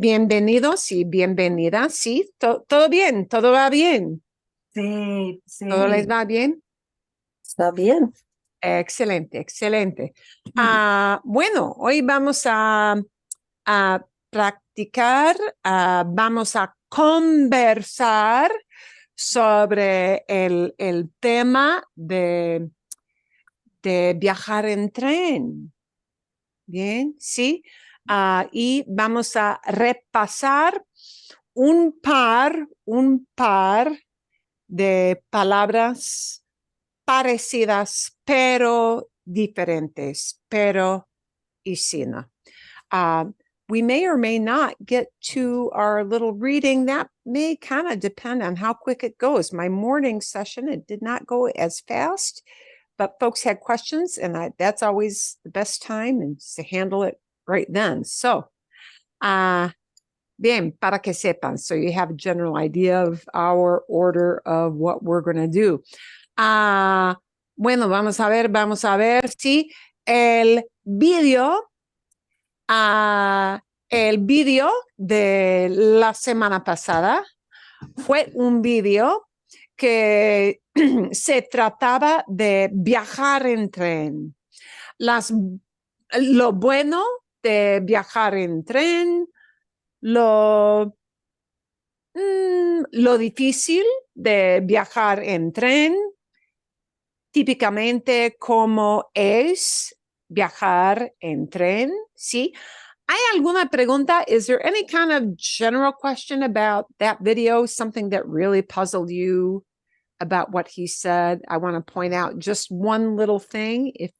Bienvenidos y bienvenidas. Sí, todo bien, todo va bien. Sí, ¿Todo les sí. va bien? Está bien. Excelente, excelente. Bueno, hoy vamos a practicar, vamos a conversar sobre el tema de viajar en tren. Bien, sí. Y vamos a repasar un par de palabras parecidas, pero diferentes, pero y sino. We may or may not get to our little reading. That may kind of depend on how quick it goes. My morning session, it did not go as fast, but folks had questions, and that's always the best time and to handle it right then. So, bien, para que sepan, so you have a general idea of our order of what we're going to do. Bueno, vamos a ver si el video de la semana pasada fue un video que se trataba de viajar en tren. Lo bueno de viajar en tren, lo difícil de viajar en tren, típicamente como es viajar en tren, ¿sí? ¿Hay alguna pregunta? Is there any kind of general question about that video, something that really puzzled you about what he said? I want to point out just one little thing if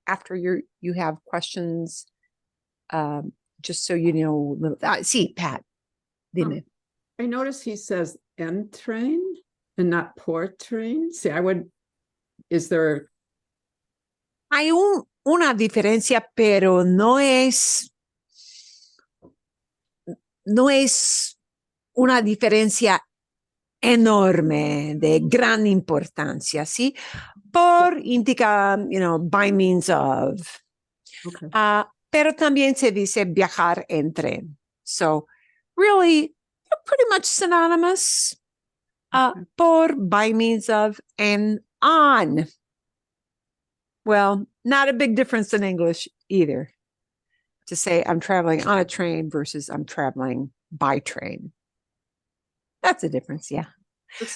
after you have questions, just so you know. Sí, Pat, dime. I notice he says "en train" and not "por train." See, is there? Hay una diferencia, pero no es una diferencia enorme, de gran importancia, ¿sí? Por indica, by means of. Okay. Pero también se dice viajar en tren. So, really, they're pretty much synonymous. Por, by means of, and on. Well, not a big difference in English either. To say I'm traveling on a train versus I'm traveling by train. That's a difference, yeah.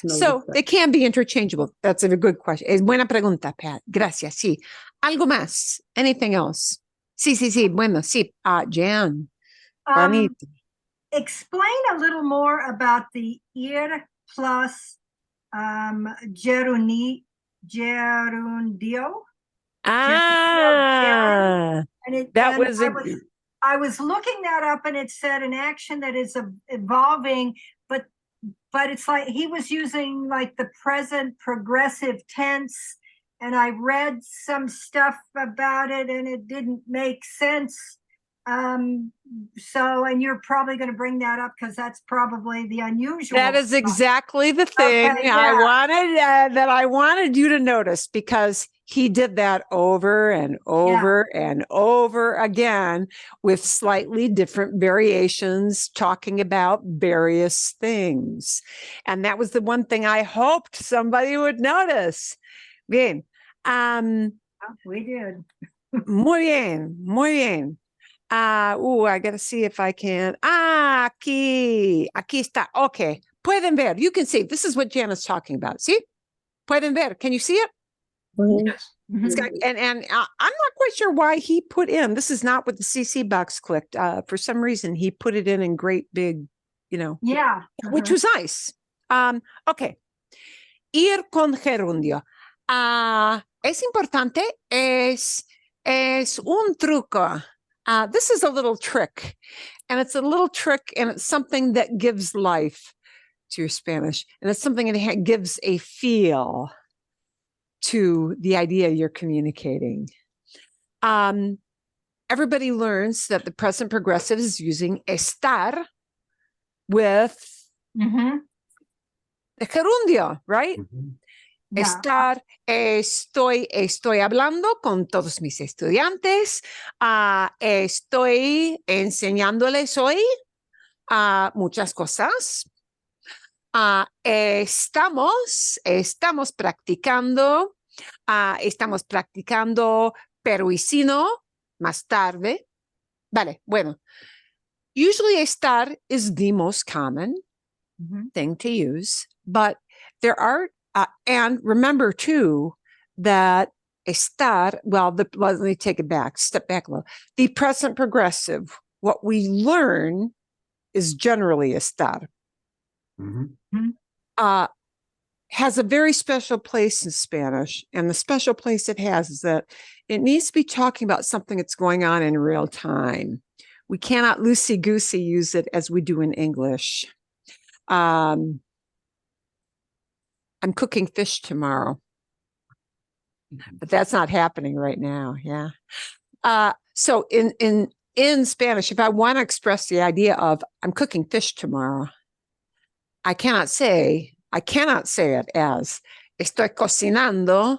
So they can be interchangeable. That's a good question. Es buena pregunta, Pat. Gracias, sí. ¿Algo más? Anything else? Sí. Bueno, sí. Jan. Juanita. Explain a little more about the ir plus gerundio. And I was looking that up, and it said an action that is evolving, but it's like he was using like the present progressive tense, and I read some stuff about it, and it didn't make sense. So, and you're probably going to bring that up because that's probably the unusual. That is exactly the thing I wanted you to notice, because he did that over and over and over again with slightly different variations, talking about various things. And that was the one thing I hoped somebody would notice. Bien. We did. Muy bien. I gotta see if I can. Aquí está. Okay. Pueden ver. You can see. This is what Jana's talking about. See? Pueden ver. Can you see it? Yes. And I'm not quite sure why he put in. This is not what the CC box clicked. For some reason, he put it in great big, Yeah. Which was nice. Okay. Ir con gerundio. Es importante. Es un truco. This is a little trick, and it's something that gives life to your Spanish, and it's something that gives a feel to the idea you're communicating. Everybody learns that the present progressive is using estar with the gerundio, right? Mm-hmm. Yeah. Estar, estoy hablando con todos mis estudiantes, estoy enseñándoles hoy, muchas cosas. Estamos practicando pero y sino más tarde. Vale, bueno. Usually estar is the most common thing to use, but there are, and remember too, that estar, let me take it back, step back a little. The present progressive, what we learn is generally estar. Has a very special place in Spanish. And the special place it has is that it needs to be talking about something that's going on in real time. We cannot loosey-goosey use it as we do in English. I'm cooking fish tomorrow, but that's not happening right now. Yeah. So in Spanish, if I want to express the idea of I'm cooking fish tomorrow, I cannot say it as estoy cocinando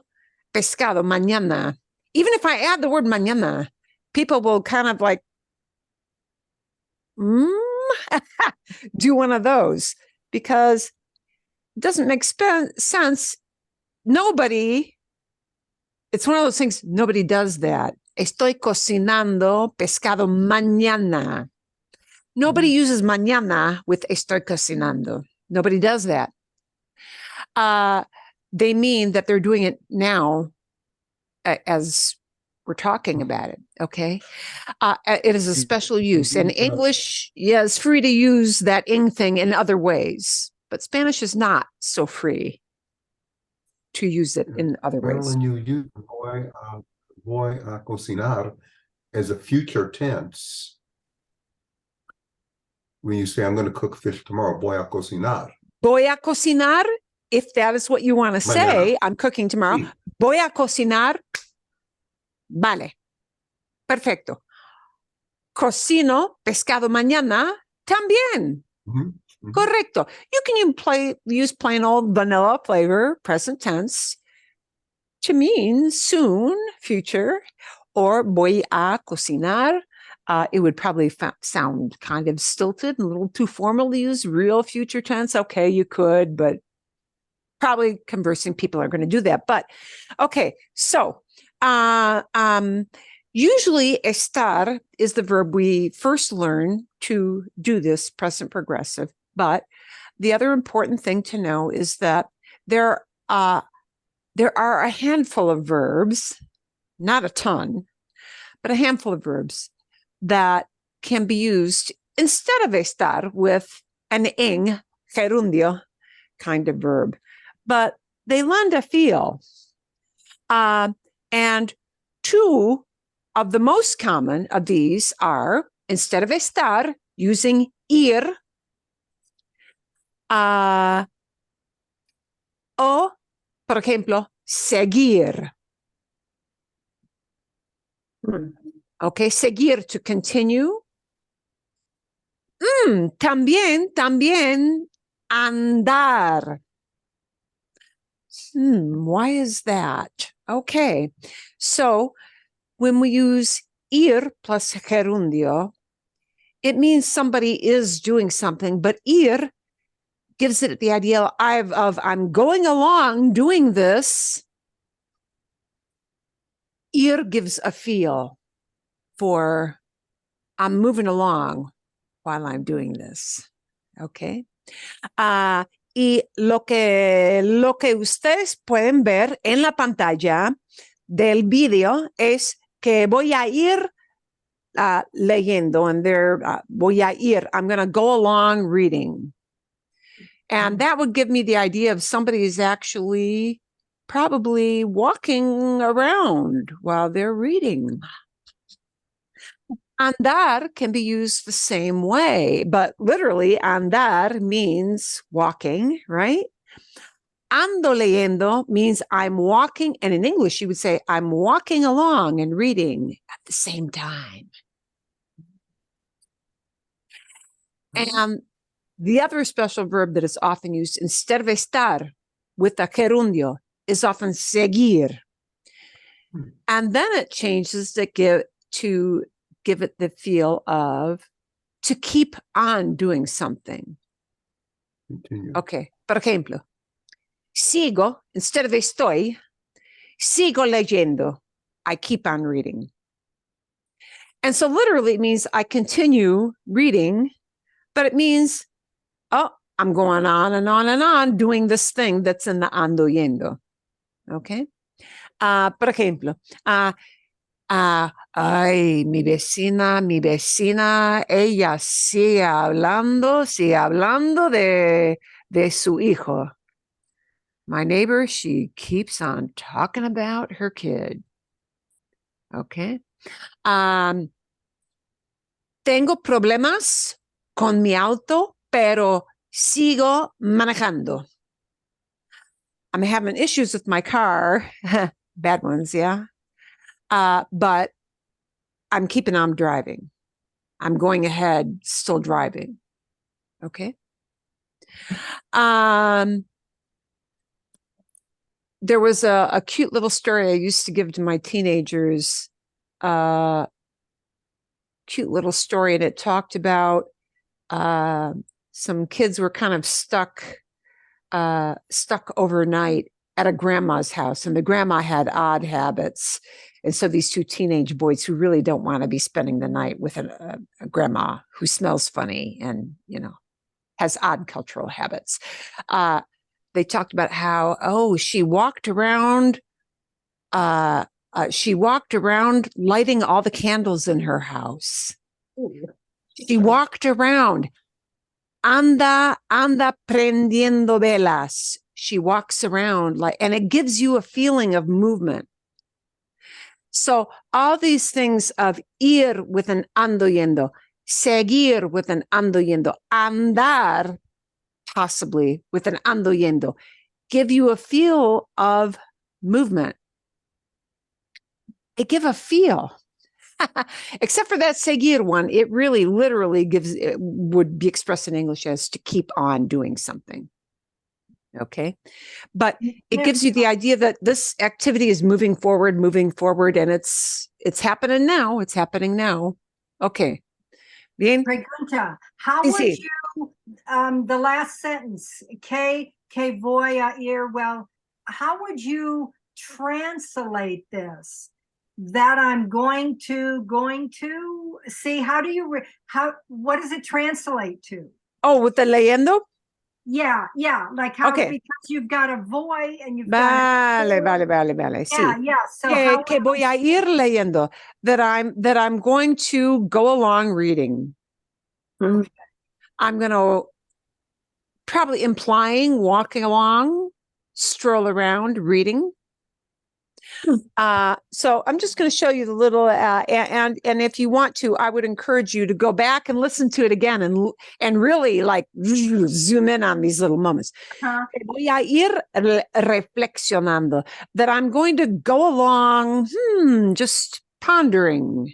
pescado mañana. Even if I add the word mañana, people will kind of like, do one of those because it doesn't make sense. It's one of those things, nobody does that. Estoy cocinando pescado mañana. Nobody uses mañana with estoy cocinando. Nobody does that. They mean that they're doing it now as we're talking about it, okay? It is a special use. And English is free to use that ing thing in other ways, but Spanish is not so free to use it in other ways. Marilyn, you use voy a cocinar as a future tense. When you say, I'm going to cook fish tomorrow, voy a cocinar. Voy a cocinar, if that is what you want to say, I'm cooking tomorrow. Sí. Voy a cocinar. Vale. Perfecto. Cocino pescado mañana también. Correcto. You can use plain old vanilla flavor, present tense, to mean soon, future, or voy a cocinar. It would probably sound kind of stilted and a little too formal to use real future tense. Okay, you could, but probably conversing people are going to do that. But okay, so usually estar is the verb we first learn to do this present progressive. But the other important thing to know is that there are a handful of verbs, not a ton, but a handful of verbs that can be used instead of estar with an ing, gerundio kind of verb. But they lend a feel. And two of the most common of these are, instead of estar, using ir, o, por ejemplo, seguir. Okay, seguir, to continue. También andar. Why is that? Okay, so when we use ir plus gerundio, it means somebody is doing something, but ir gives it the idea of I'm going along doing this. Ir gives a feel for I'm moving along while I'm doing this. Okay. Y lo que ustedes pueden ver en la pantalla del video es que voy a ir leyendo, and there voy a ir. I'm going to go along reading. And that would give me the idea of somebody is actually probably walking around while they're reading. Andar can be used the same way, but literally andar means walking, right? Ando leyendo means I'm walking, and in English you would say I'm walking along and reading at the same time. And the other special verb that is often used instead of estar with a gerundio is often seguir. And then it changes to give it the feel of to keep on doing something. Continue. Okay, por ejemplo, sigo, instead of estoy, sigo leyendo. I keep on reading. And so literally it means I continue reading, but it means, oh, I'm going on and on and on doing this thing that's in the ando yendo. Okay. Por ejemplo, ay, mi vecina, ella sigue hablando de su hijo. My neighbor, she keeps on talking about her kid. Okay. Tengo problemas con mi auto, pero sigo manejando. I'm having issues with my car, bad ones, yeah. But I'm keeping on driving. I'm going ahead, still driving. Okay. There was a cute little story I used to give to my teenagers. Cute little story, and it talked about some kids were kind of stuck overnight at a grandma's house, and the grandma had odd habits. And so these two teenage boys who really don't want to be spending the night with a grandma who smells funny and, you know, has odd cultural habits. They talked about how, she walked around lighting all the candles in her house. She walked around. Anda prendiendo velas. She walks around and it gives you a feeling of movement. So all these things of ir with an ando yendo, seguir with an ando yendo, andar possibly with an ando yendo, give you a feel of movement. It give a feel. Except for that seguir one, it really literally would be expressed in English as to keep on doing something. Okay. But it gives you the idea that this activity is moving forward, and it's happening now. It's happening now. Okay. Bien. Pregunta, how would Sí. you, the last sentence, que voy a ir, well, how would you translate this? That I'm going to see, how do you, what does it translate to? Oh, with the leyendo? Yeah, like how, Okay. because you've got a voy and you've got Vale. Sí. Yeah, so how Que voy a ir leyendo, that I'm going to go along reading. Mm. I'm going to probably implying walking along, stroll around, reading. So I'm just going to show you the little, and if you want to, I would encourage you to go back and listen to it again and really like zoom in on these little moments. Voy a ir reflexionando, that I'm going to go along, just pondering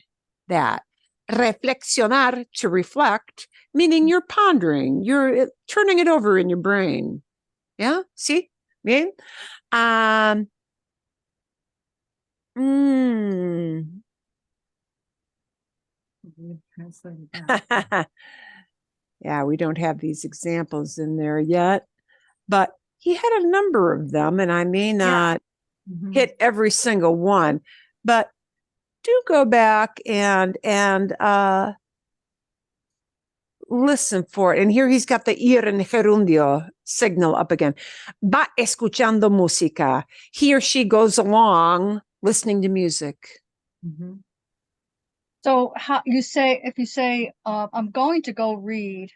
that. Reflexionar, to reflect, meaning you're pondering, you're turning it over in your brain. Yeah, see? Bien? Yeah, we don't have these examples in there yet, but he had a number of them, and I may not hit every single one, but do go back and listen for it. And here he's got the ir en gerundio signal up again. Va escuchando música. He or she goes along listening to music. So how you say, if you say, I'm going to go read,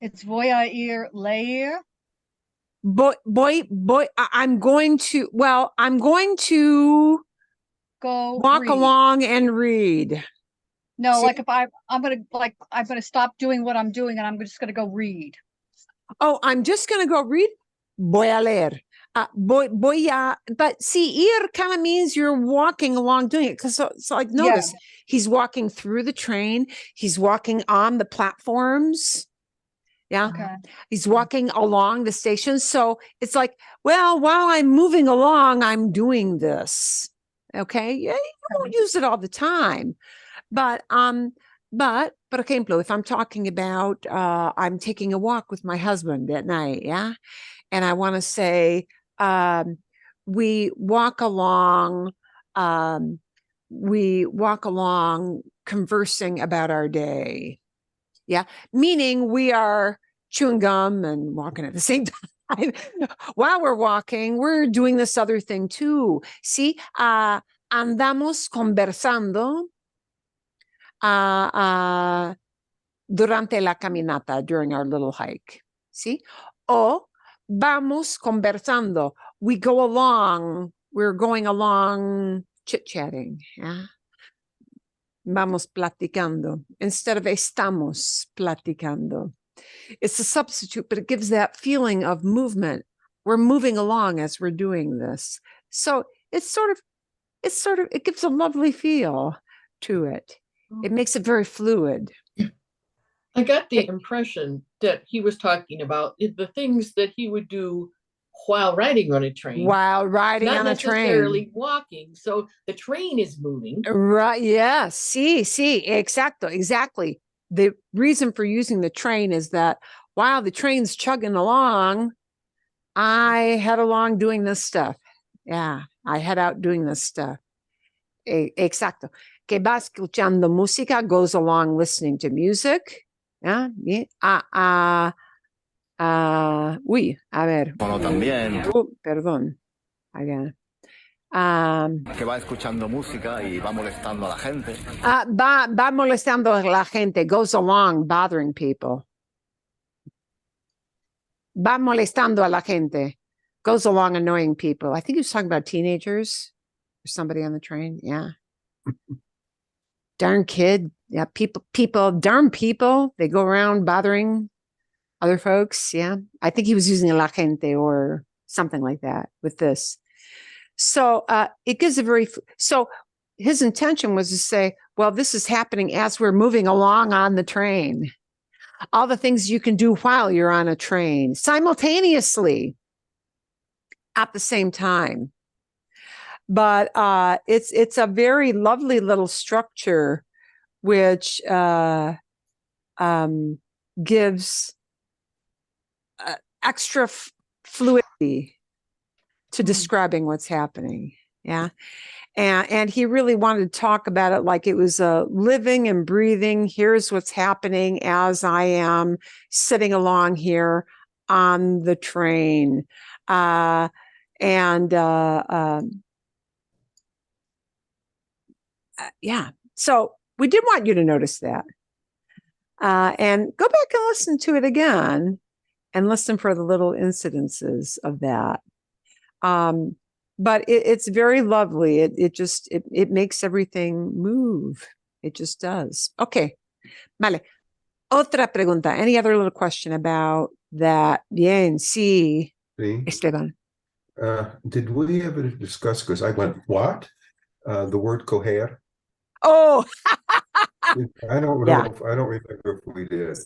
it's voy a ir leer? I'm going to Go walk read. along and read. No, See? like if I'm gonna stop doing what I'm doing and I'm just gonna go read. Oh, I'm just going to go read. Voy a leer. But see, ir kind of means you're walking along doing it. Because so like, notice he's walking through the train. He's walking on the platforms. Yeah. Okay. He's walking along the station. So it's like, well, while I'm moving along, I'm doing this. Okay. Yeah. You don't use it all the time, but But, por ejemplo, if I'm talking about, I'm taking a walk with my husband at night, yeah, and I want to say, we walk along, conversing about our day. Yeah, meaning we are chewing gum and walking at the same time. While we're walking, we're doing this other thing too. See, andamos conversando durante la caminata, during our little hike. See, o vamos conversando. We go along. We're going along, chit-chatting. Yeah. Vamos platicando instead of estamos platicando. It's a substitute, but it gives that feeling of movement. We're moving along as we're doing this. So it gives a lovely feel to it. It makes it very fluid. I got the impression that he was talking about the things that he would do while riding on a train. While riding not on a necessarily train. walking. So the train is moving. Right. Yeah. Sí, exactly. The reason for using the train is that while the train's chugging along, I head along doing this stuff. Yeah. I head out doing this stuff. Exacto. Que va escuchando música, goes along listening to music. Yeah. Uy, a ver. Bueno, también. Perdón. Again. Que va escuchando música y va molestando a la gente. Va molestando a la gente, goes along bothering people. Va molestando a la gente, goes along annoying people. I think he was talking about teenagers or somebody on the train. Yeah. Darn kid. Yeah, darn people. They go around bothering other folks. Yeah. I think he was using la gente or something like that with this. So it gives so his intention was to say, well, this is happening as we're moving along on the train. All the things you can do while you're on a train simultaneously at the same time. But it's a very lovely little structure, which gives extra fluidity to describing what's happening. Yeah. And he really wanted to talk about it like it was a living and breathing. Here's what's happening as I am sitting along here on the train. Yeah. So we did want you to notice that. And go back and listen to it again and listen for the little incidences of that. But it's very lovely. It makes everything move. It just does. Okay. Vale. Otra pregunta. Any other little question about that? Bien, sí. See? Esteban. Did we ever discuss, because I went, what? The word coger? Oh, I don't Yeah. know. I don't remember if we did.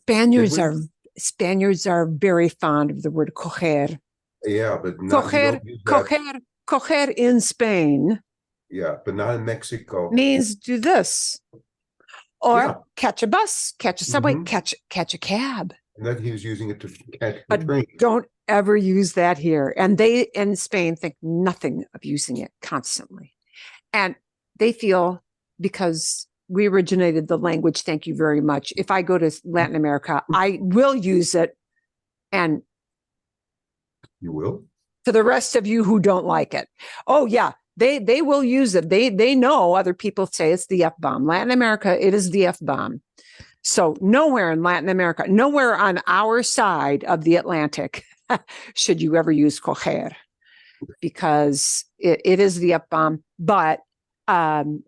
Spaniards are very fond of the word coger. Yeah, but not, you don't use that. Coger in Spain Yeah, but not in Mexico. means do this. Or Yeah. catch a bus, catch a subway, Mhm. catch a cab. And then he was using it to catch the But train. don't ever use that here. And they in Spain think nothing of using it constantly. And they feel, because we originated the language, thank you very much. If I go to Latin America, I will use it. And You will? to the rest of you who don't like it, oh yeah, they will use it. They know other people say it's the F-bomb. Latin America, it is the F-bomb. So nowhere in Latin America, nowhere on our side of the Atlantic should you ever use coger, because it is the F-bomb. But Latin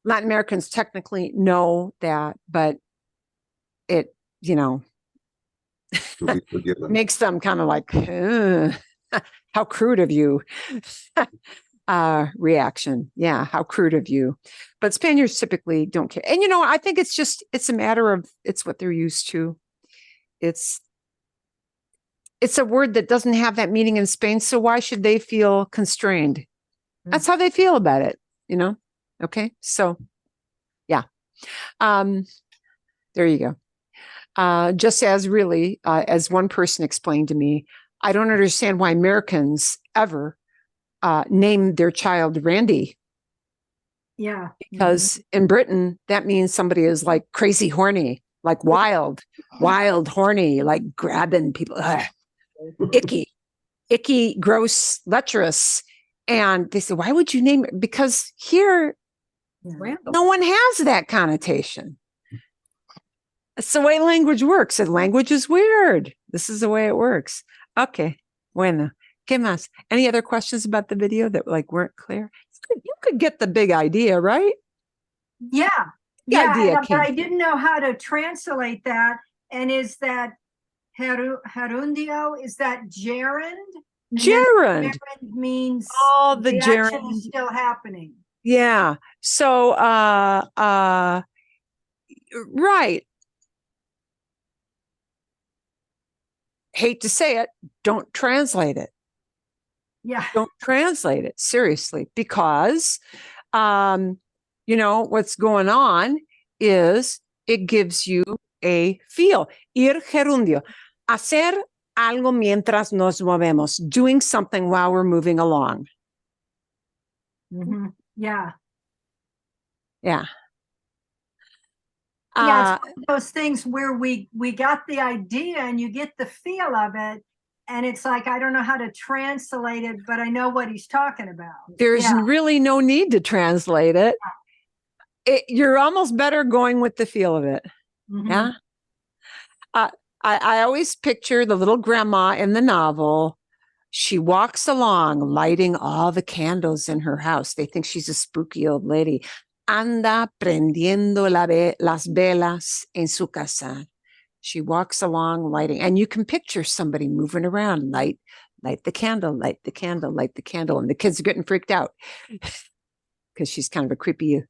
Americans technically know that, but it, To be forgiven. makes them kind of like, how crude of you. Reaction. Yeah, how crude of you. But Spaniards typically don't care. And I think it's a matter of, it's what they're used to. It's a word that doesn't have that meaning in Spain, so why should they feel constrained? That's how they feel about it, Okay? So, yeah. There you go. Just as really, as one person explained to me, I don't understand why Americans ever name their child Randy. Yeah. Because in Britain, that means somebody is like crazy horny, like wild, horny, like grabbing people. Ugh. Icky, gross, lecherous. And they said, why would you name it? Because here, no one has that connotation. It's the way language works. And language is weird. This is the way it works. Okay. Bueno. ¿Qué más? Any other questions about the video that like weren't clear? You could get the big idea, right? Yeah. The idea but I came. didn't know how to translate that. And is that gerundio? Is that gerund? And then Gerund. gerund means All the action gerund. is still happening. Yeah. So, right. Hate to say it, don't translate it. Yeah. Don't translate it seriously, because you know what's going on is it gives you a feel. Ir gerundio, hacer algo mientras nos movemos, doing something while we're moving along. Yeah. Yeah. Yeah, it's one of those things where we got the idea and you get the feel of it, and it's like, I don't know how to translate it, but I know what he's talking about. There's really no need to translate it. You're almost better going with the feel of it. Yeah. I always picture the little grandma in the novel. She walks along lighting all the candles in her house. They think she's a spooky old lady. Anda prendiendo las velas en su casa. She walks along lighting, and you can picture somebody moving around, light the candle, light the candle, light the candle. And the kids are getting freaked out because she's kind of a creepy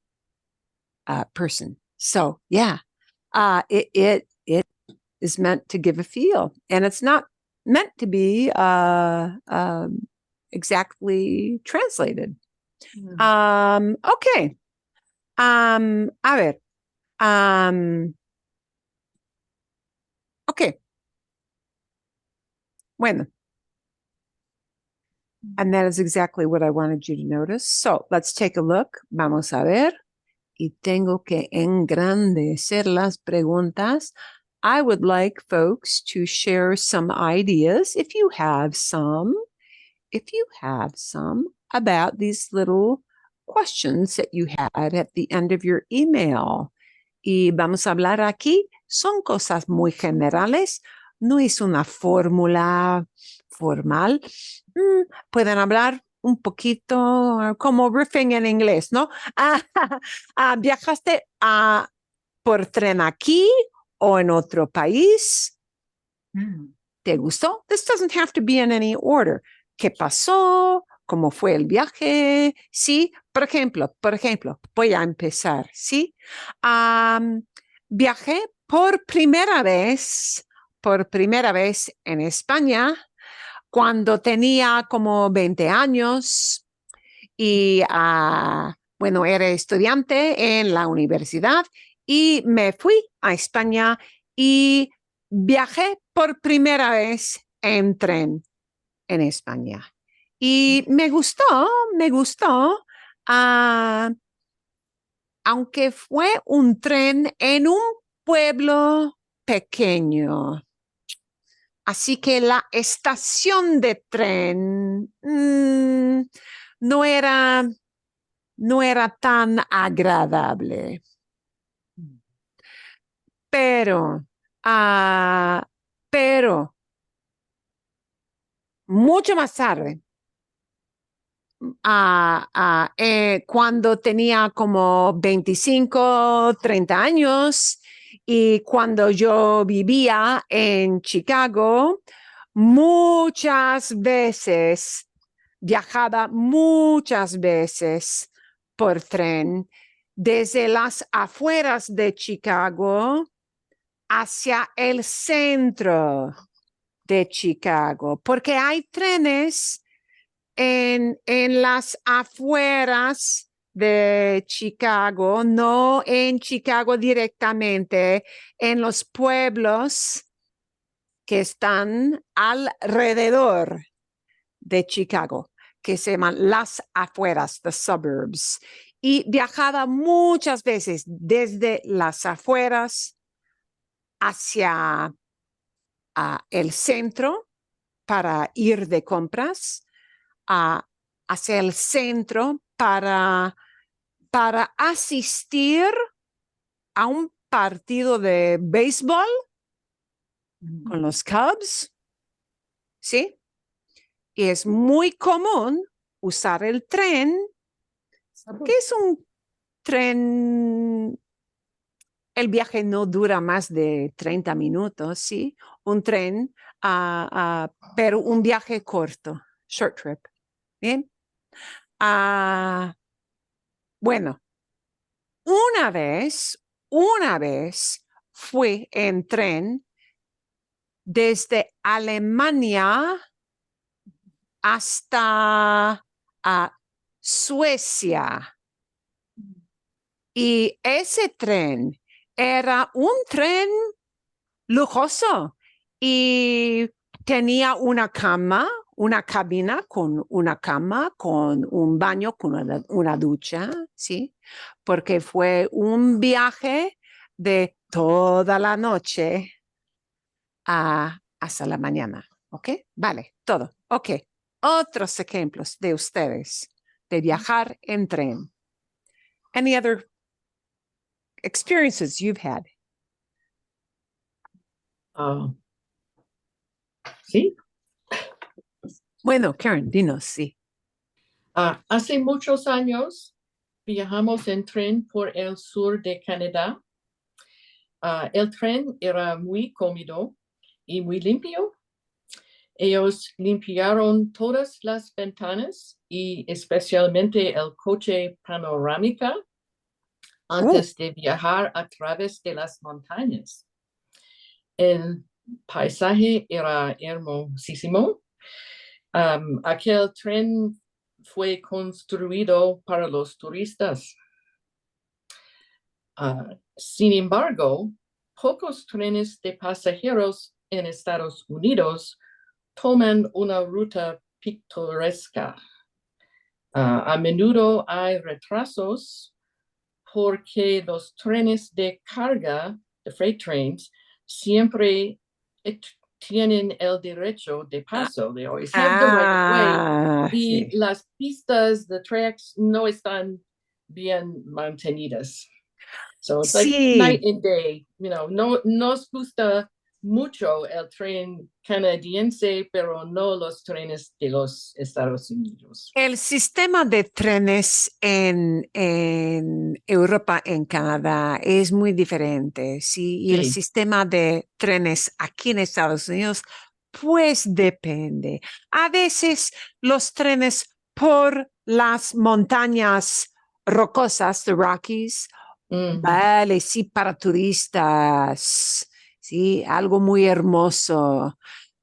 person. So yeah, it is meant to give a feel, and it's not meant to be exactly translated. Okay. A ver. Okay. Bueno. And that is exactly what I wanted you to notice. So let's take a look. Vamos a ver. Y tengo que engrandecer las preguntas. I would like folks to share some ideas, if you have some, about these little questions that you had at the end of your email. Y vamos a hablar aquí. Son cosas muy generales. No es una fórmula formal. Pueden hablar un poquito como riffing en inglés, ¿no? ¿Viajaste por tren aquí o en otro país? ¿Te gustó? This doesn't have to be in any order. ¿Qué pasó? ¿Cómo fue el viaje? Sí, por ejemplo, voy a empezar, ¿sí? Viajé por primera vez en España cuando tenía como 20 años y, bueno, era estudiante en la universidad y me fui a España y viajé por primera vez en tren en España. Y me gustó, aunque fue un tren en un pueblo pequeño. Así que la estación de tren no era tan agradable. Pero mucho más tarde, cuando tenía como 25, 30 años y cuando yo vivía en Chicago, viajaba muchas veces por tren desde las afueras de Chicago hacia el centro de Chicago, porque hay trenes en las afueras de Chicago, no en Chicago directamente, en los pueblos que están alrededor de Chicago, que se llaman las afueras, the suburbs. Y viajaba muchas veces desde las afueras hacia el centro para ir de compras, hacia el centro para asistir a un partido de béisbol con los Cubs, ¿sí? Y es muy común usar el tren, que es un tren, el viaje no dura más de 30 minutos, ¿sí? Un tren, pero un viaje corto, short trip, ¿bien? Bueno, una vez fui en tren desde Alemania hasta Suecia. Y ese tren era un tren lujoso y tenía una cabina con una cama, con un baño, con una ducha, ¿sí? Porque fue un viaje de toda la noche hasta la mañana, ¿ok? Vale, todo, ok. Otros ejemplos de ustedes de viajar en tren. Any other experiences you've had? Sí. Bueno, Karen, dinos, sí. Hace muchos años viajamos en tren por el sur de Canadá. El tren era muy cómodo y muy limpio. Ellos limpiaron todas las ventanas y especialmente el coche panorámica antes de viajar a través de las montañas. El paisaje era hermosísimo. Aquel tren fue construido para los turistas. Sin embargo, pocos trenes de pasajeros en Estados Unidos toman una ruta pintoresca. A menudo hay retrasos porque los trenes de carga, the freight trains, siempre tienen el derecho de paso. They always have the right of way. Y Sí. las pistas, the tracks, no están bien mantenidas. So it's like night and day. You know, no nos gusta mucho el tren canadiense, pero no los trenes de los Estados Unidos. El sistema de trenes en Europa, en Canadá, es muy diferente, ¿sí? Y el Sí. sistema de trenes aquí en Estados Unidos, pues depende. A veces los trenes por las montañas rocosas, the Rockies, vale, sí, para turistas, sí, algo muy hermoso,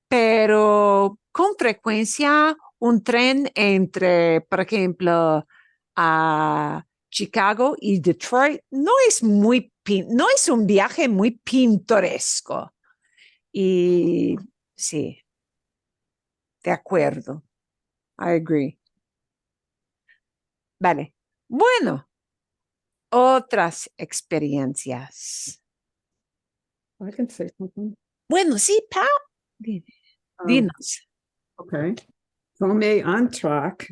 pero con frecuencia un tren entre, por ejemplo, a Chicago y Detroit no es no es un viaje muy pintoresco. Y sí, de acuerdo. I agree. Vale. Bueno, otras experiencias. I can say something. Bueno, sí, Pau. Dinos. Okay. Tomé Amtrak,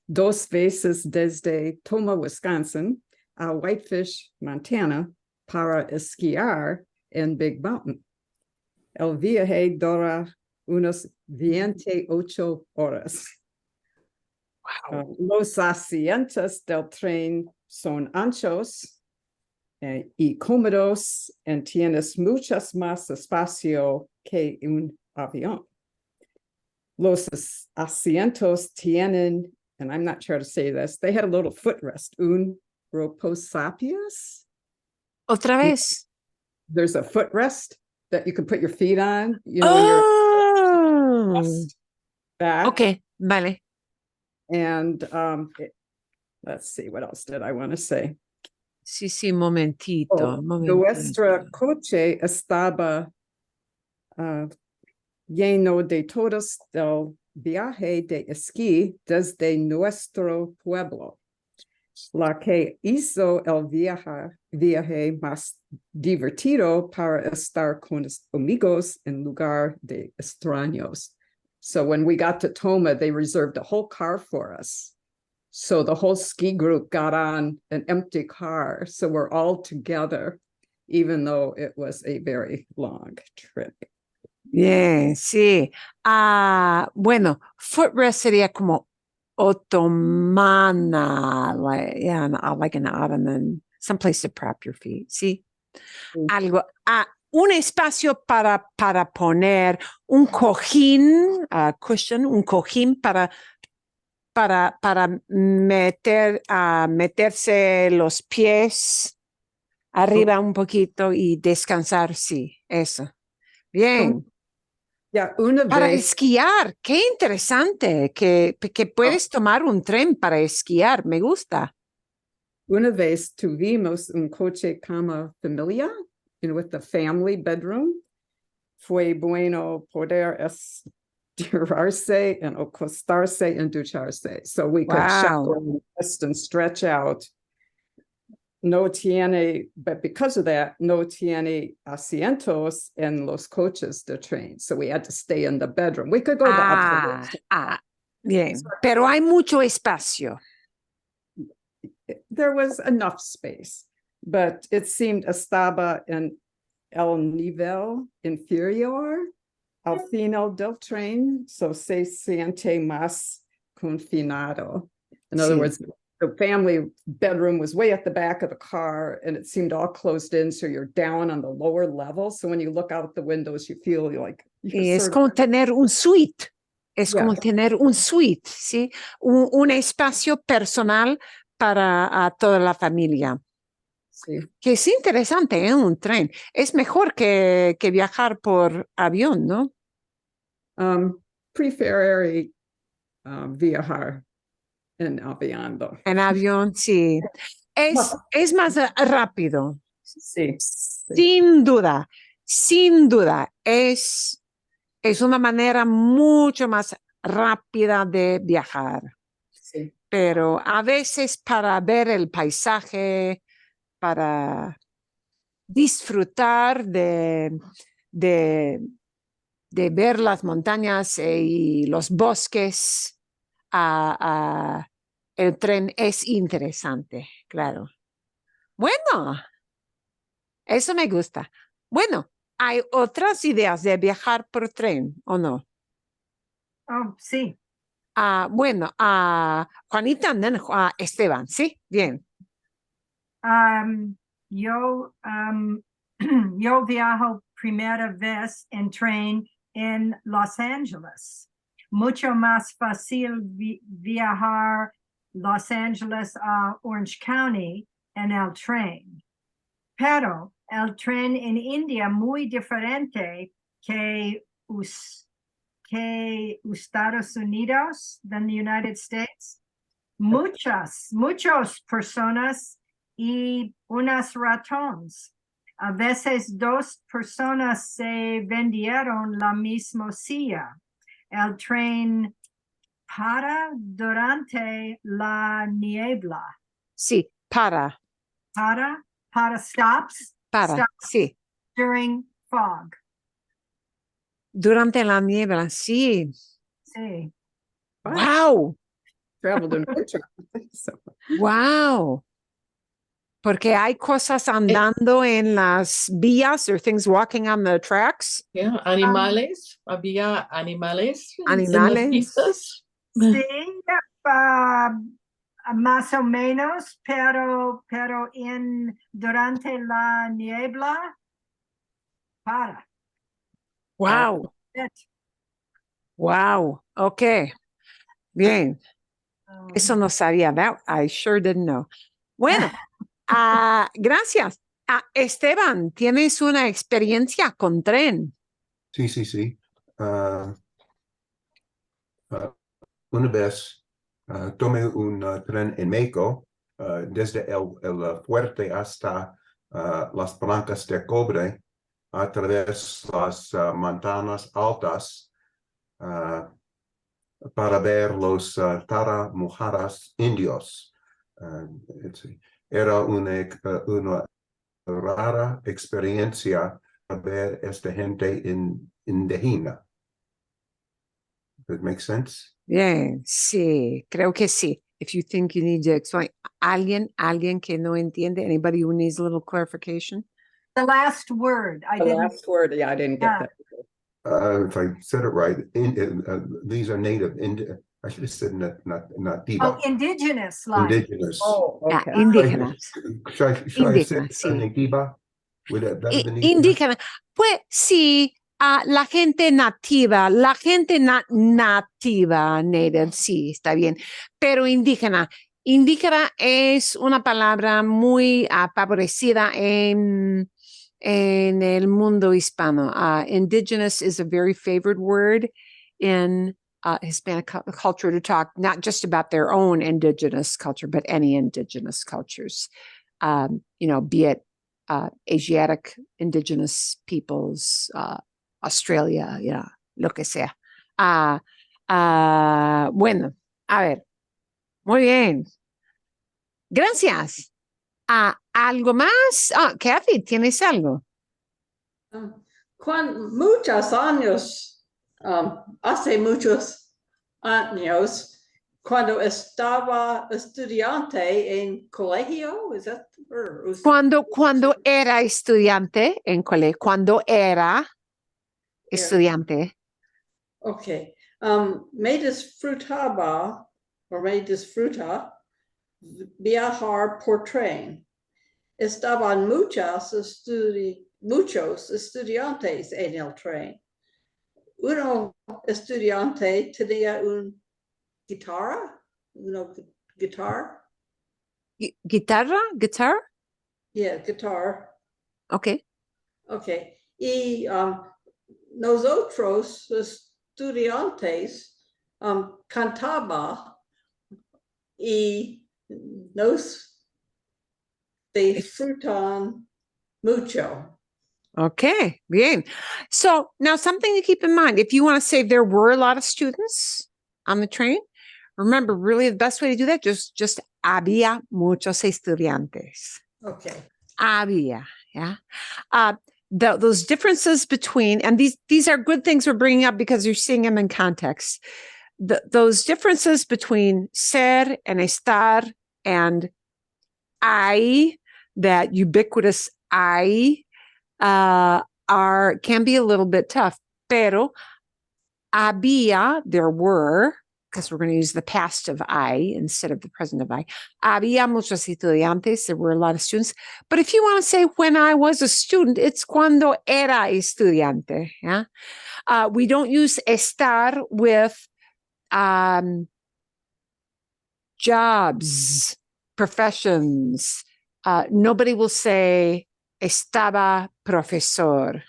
dos veces desde Toma, Wisconsin, a Whitefish, Montana, para esquiar en Big Mountain. El viaje dura unos 28 horas. Wow. Los asientos del tren son anchos y cómodos y tienes muchas más espacio que un avión. Los asientos tienen, and I'm not sure to say this, they had a little footrest, un reposapiés. Otra vez. There's a footrest that you can put your feet on, you know, when you're back. Ok, vale. And let's see, what else did I want to say? Sí, sí, momentito, Oh, momentito. nuestro coche estaba lleno de todos del viaje de esquí desde nuestro pueblo, la que hizo el viaje más divertido para estar con amigos en lugar de extraños. So when we got to Toma, they reserved a whole car for us. So the whole ski group got on an empty car. So we're all together, even though it was a very long trip. Bien, sí. Bueno, footrest sería como otomana, like, yeah, like an ottoman, someplace to prop your feet, ¿sí? Mm. Algo, un espacio para poner un cojín, cushion, un cojín para meterse los pies arriba un poquito y descansar, sí, eso. Bien. Yeah, una Para vez, esquiar, qué interesante que puedes tomar un tren para esquiar, me gusta. una vez tuvimos un coche cama familia with the family bedroom. Fue bueno poder estirarse and acostarse and ducharse. So we could shower and rest and stretch out. No tiene, but because of that, no tiene asientos en los coches de train. So we had to stay in the bedroom. We could go to other Bien, pero hay mucho espacio. There was enough space, but it seemed estaba en el nivel inferior al final del tren, so se siente más confinado. In other words, the family bedroom was way at the back of the car and it seemed all closed in, so you're down on the lower level. So when you look out the windows, you feel like Es como tener un suite. Es como tener un suite, ¿sí? Un espacio personal para toda la familia. Sí. Que es interesante, ¿eh? Un tren. Es mejor que viajar por avión, ¿no? Prefiero viajar en avión. En avión, sí. Es más rápido. Sí. Sin duda, sin duda. Es una manera mucho más rápida de viajar. Sí. Pero a veces para ver el paisaje, para disfrutar de ver las montañas y los bosques, el tren es interesante, claro. Bueno, eso me gusta. Bueno, ¿hay otras ideas de viajar por tren o no? Oh, sí. Bueno, Juanita, Esteban, ¿sí? Bien. Yo viajo primera vez en tren en Los Ángeles. Mucho más fácil viajar Los Ángeles a Orange County en el tren. Pero el tren en India muy diferente que Estados Unidos, than the United States. Muchas personas y unas ratones. A veces dos personas se vendieron la misma silla. El tren para durante la niebla. Sí, para, Stops sí. during fog. Durante la niebla, sí. Sí. Wow, Traveled in winter. So, wow. Porque hay cosas andando en las vías, or things walking on the tracks. Yeah, animales, había animales en las Animales. pistas. Sí, más o menos, pero durante la niebla, para. Wow, wow. Okay, bien. Eso no sabía. That I sure didn't know. Bueno, gracias. Esteban, ¿tienes una experiencia con tren? Sí, sí, sí. Una vez tomé un tren en México, desde el fuerte hasta las blancas de cobre, a través de las montañas altas, para ver los taramujaras indios. Era una rara experiencia ver esta gente indígena. Does it make sense? Bien, sí, creo que sí. If you think you need to explain, alguien que no entiende, anybody who needs a little clarification? The last word, I The didn't, last word, yeah, I didn't Yeah. get that. If I said it right, these are native. I should have said not oh, Diva. indigenous life. Indigenous. Oh, Yeah, okay. indígenas. Should I say Indígenas, sí. Diva? Would that better than indígena? Indígena. Pues sí, la gente nativa, la gente nativa, native, sí, está bien. Pero indígena. Indígena es una palabra muy favorecida en el mundo hispano. Indigenous is a very favored word in Hispanic culture to talk not just about their own indigenous culture, but any indigenous cultures. Be it Asiatic indigenous peoples, Australia, lo que sea. Bueno, a ver, muy bien. Gracias. ¿Algo más? Kathy, ¿tienes algo? Muchos años, hace muchos años, cuando estaba estudiante en colegio, is that Cuando era estudiante en colegio, cuando era estudiante. Okay. Me disfrutaba me disfruta viajar por tren. Estaban muchos estudiantes en el tren. Uno estudiante tenía una guitarra. ¿Guitarra? ¿Guitar? Yeah, guitar. Okay. Okay. Y nosotros estudiantes cantaba y nos disfrutan mucho. Okay, bien. So now something to keep in mind, if you want to say there were a lot of students on the train, remember really the best way to do that, just había muchos estudiantes. Okay. Había, yeah. Those differences between, and these are good things we're bringing up because you're seeing them in context. Those differences between ser and estar and I, that ubiquitous I, can be a little bit tough. Pero había, there were, because we're going to use the past of I instead of the present of I. Había muchos estudiantes. There were a lot of students. But if you want to say when I was a student, it's cuando era estudiante. Yeah. We don't use estar with jobs, professions. Nobody will say estaba profesor.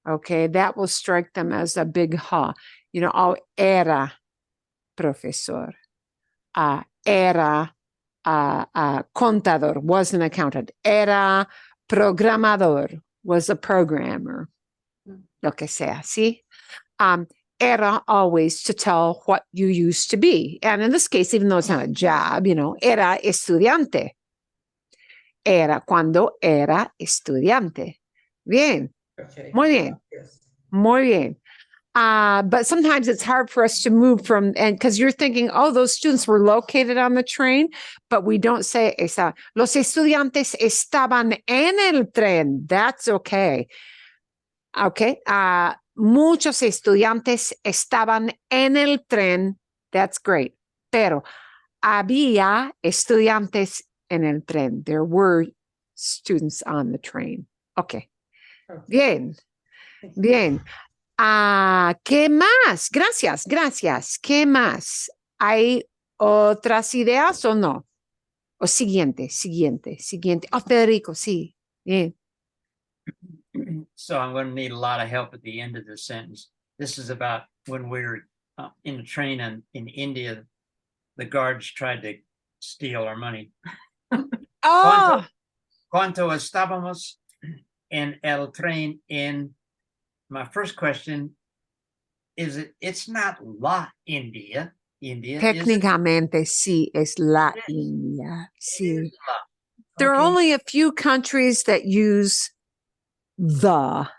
Okay, that will strike them as a big ha. Era profesor. Era contador, was an accountant. Era programador, was a programmer. Lo que sea, ¿sí? Era always to tell what you used to be. And in this case, even though it's not a job, era estudiante. Era cuando era estudiante. Bien. Okay. Muy bien. Yes. Muy bien. But sometimes it's hard for us to move from, and because you're thinking, oh, those students were located on the train, but we don't say esa. Los estudiantes estaban en el tren. That's okay. Okay. Muchos estudiantes estaban en el tren. That's great. Pero había estudiantes en el tren. There were students on the train. Okay. Bien. Bien. ¿Qué más? Gracias. ¿Qué más? ¿Hay otras ideas o no? O siguiente. Oh, Federico, sí. Bien. So I'm going to need a lot of help at the end of this sentence. This is about when we were in the train in India. the guards tried to steal our money. Oh, Cuando estábamos en el tren in, my first question is it's not La India, India, is it? técnicamente sí es la It is. India. It Sí. is La. There are Okay. only a few countries that use the.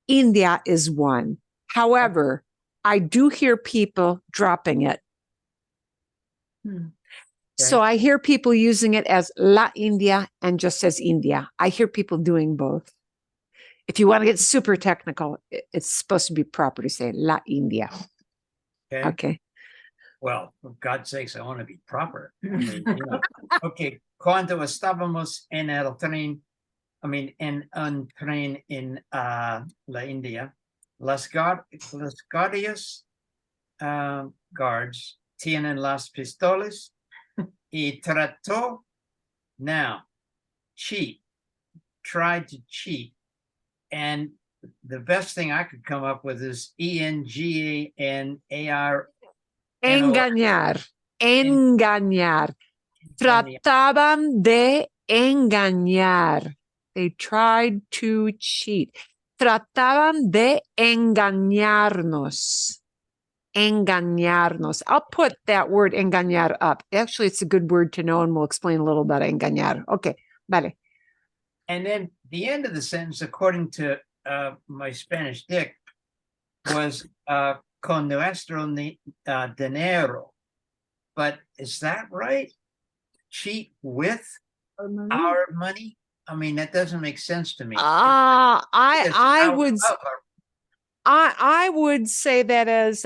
India is one. However, I do hear people dropping it. So I hear people using it as La India and just as India. I hear people doing both. If you want to get super technical, it's supposed to be proper to say La India. Okay. Okay. Well, for God's sakes, I want to be proper. I mean, you know. Okay. Cuando estábamos en el tren, I mean, en un tren in La India, los guardias guards tienen las pistolas y trató now cheat, tried to cheat, and the best thing I could come up with is ENGANAR. Engañar. Engañar. Trataban de engañar. They tried to cheat. Trataban de engañarnos. Engañarnos. I'll put that word engañar up. Actually, it's a good word to know, and we'll explain a little about engañar. Okay, vale. And then the end of the sentence, according to my Spanish dick, was con nuestro dinero. But is that right? Cheat with our money? I mean, that doesn't make sense to me. I would say that as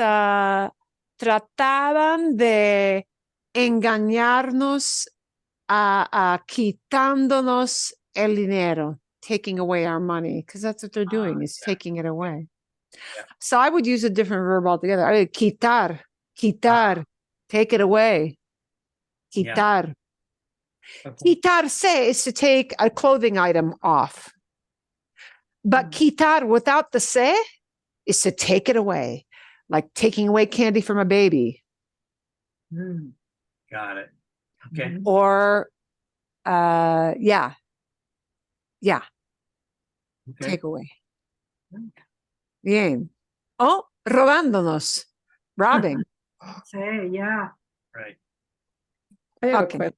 trataban de engañarnos, quitándonos el dinero, taking away our money, because that's what they're doing, is taking it away. Yeah. So I would use a different verb altogether. I would quitar, take it away. Quitar. Okay. Quitarse is to take a clothing item off. But quitar without the se is to take it away, like taking away candy from a baby. Got it. Okay. Or, yeah. Okay. Take away. Bien. Oh, robándonos. Robbing. Say, yeah. Right. I have a Okay. question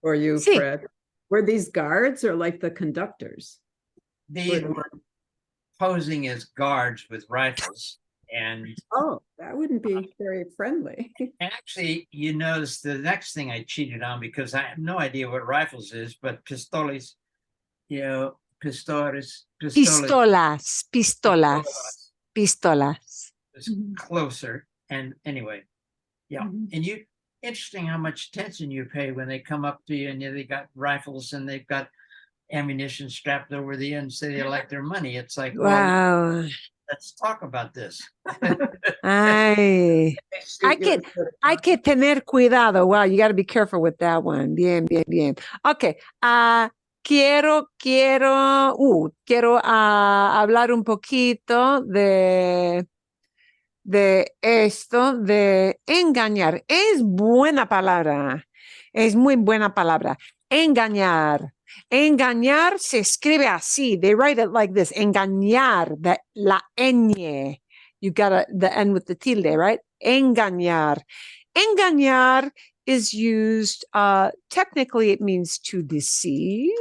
for you, Sí. Fred. Were these guards or like the conductors? They were posing as guards with rifles. And Oh, that wouldn't be very friendly. actually, you notice the next thing I cheated on, because I have no idea what rifles is, but pistoles, you know, pistolas is closer. And anyway, yeah. And you, interesting how much attention you pay when they come up to you and they got rifles and they've got ammunition strapped over the end, say they like their money. It's like, well, Wow. let's talk about this. Ay. Hay que tener cuidado. Wow, you got to be careful with that one. Bien, bien, bien. Okay. Quiero hablar un poquito de esto, de engañar. Es buena palabra. Es muy buena palabra. Engañar. Engañar se escribe así. They write it like this. Engañar. La ñ. You got the N with the tilde, right? Engañar. Engañar is used, technically it means to deceive,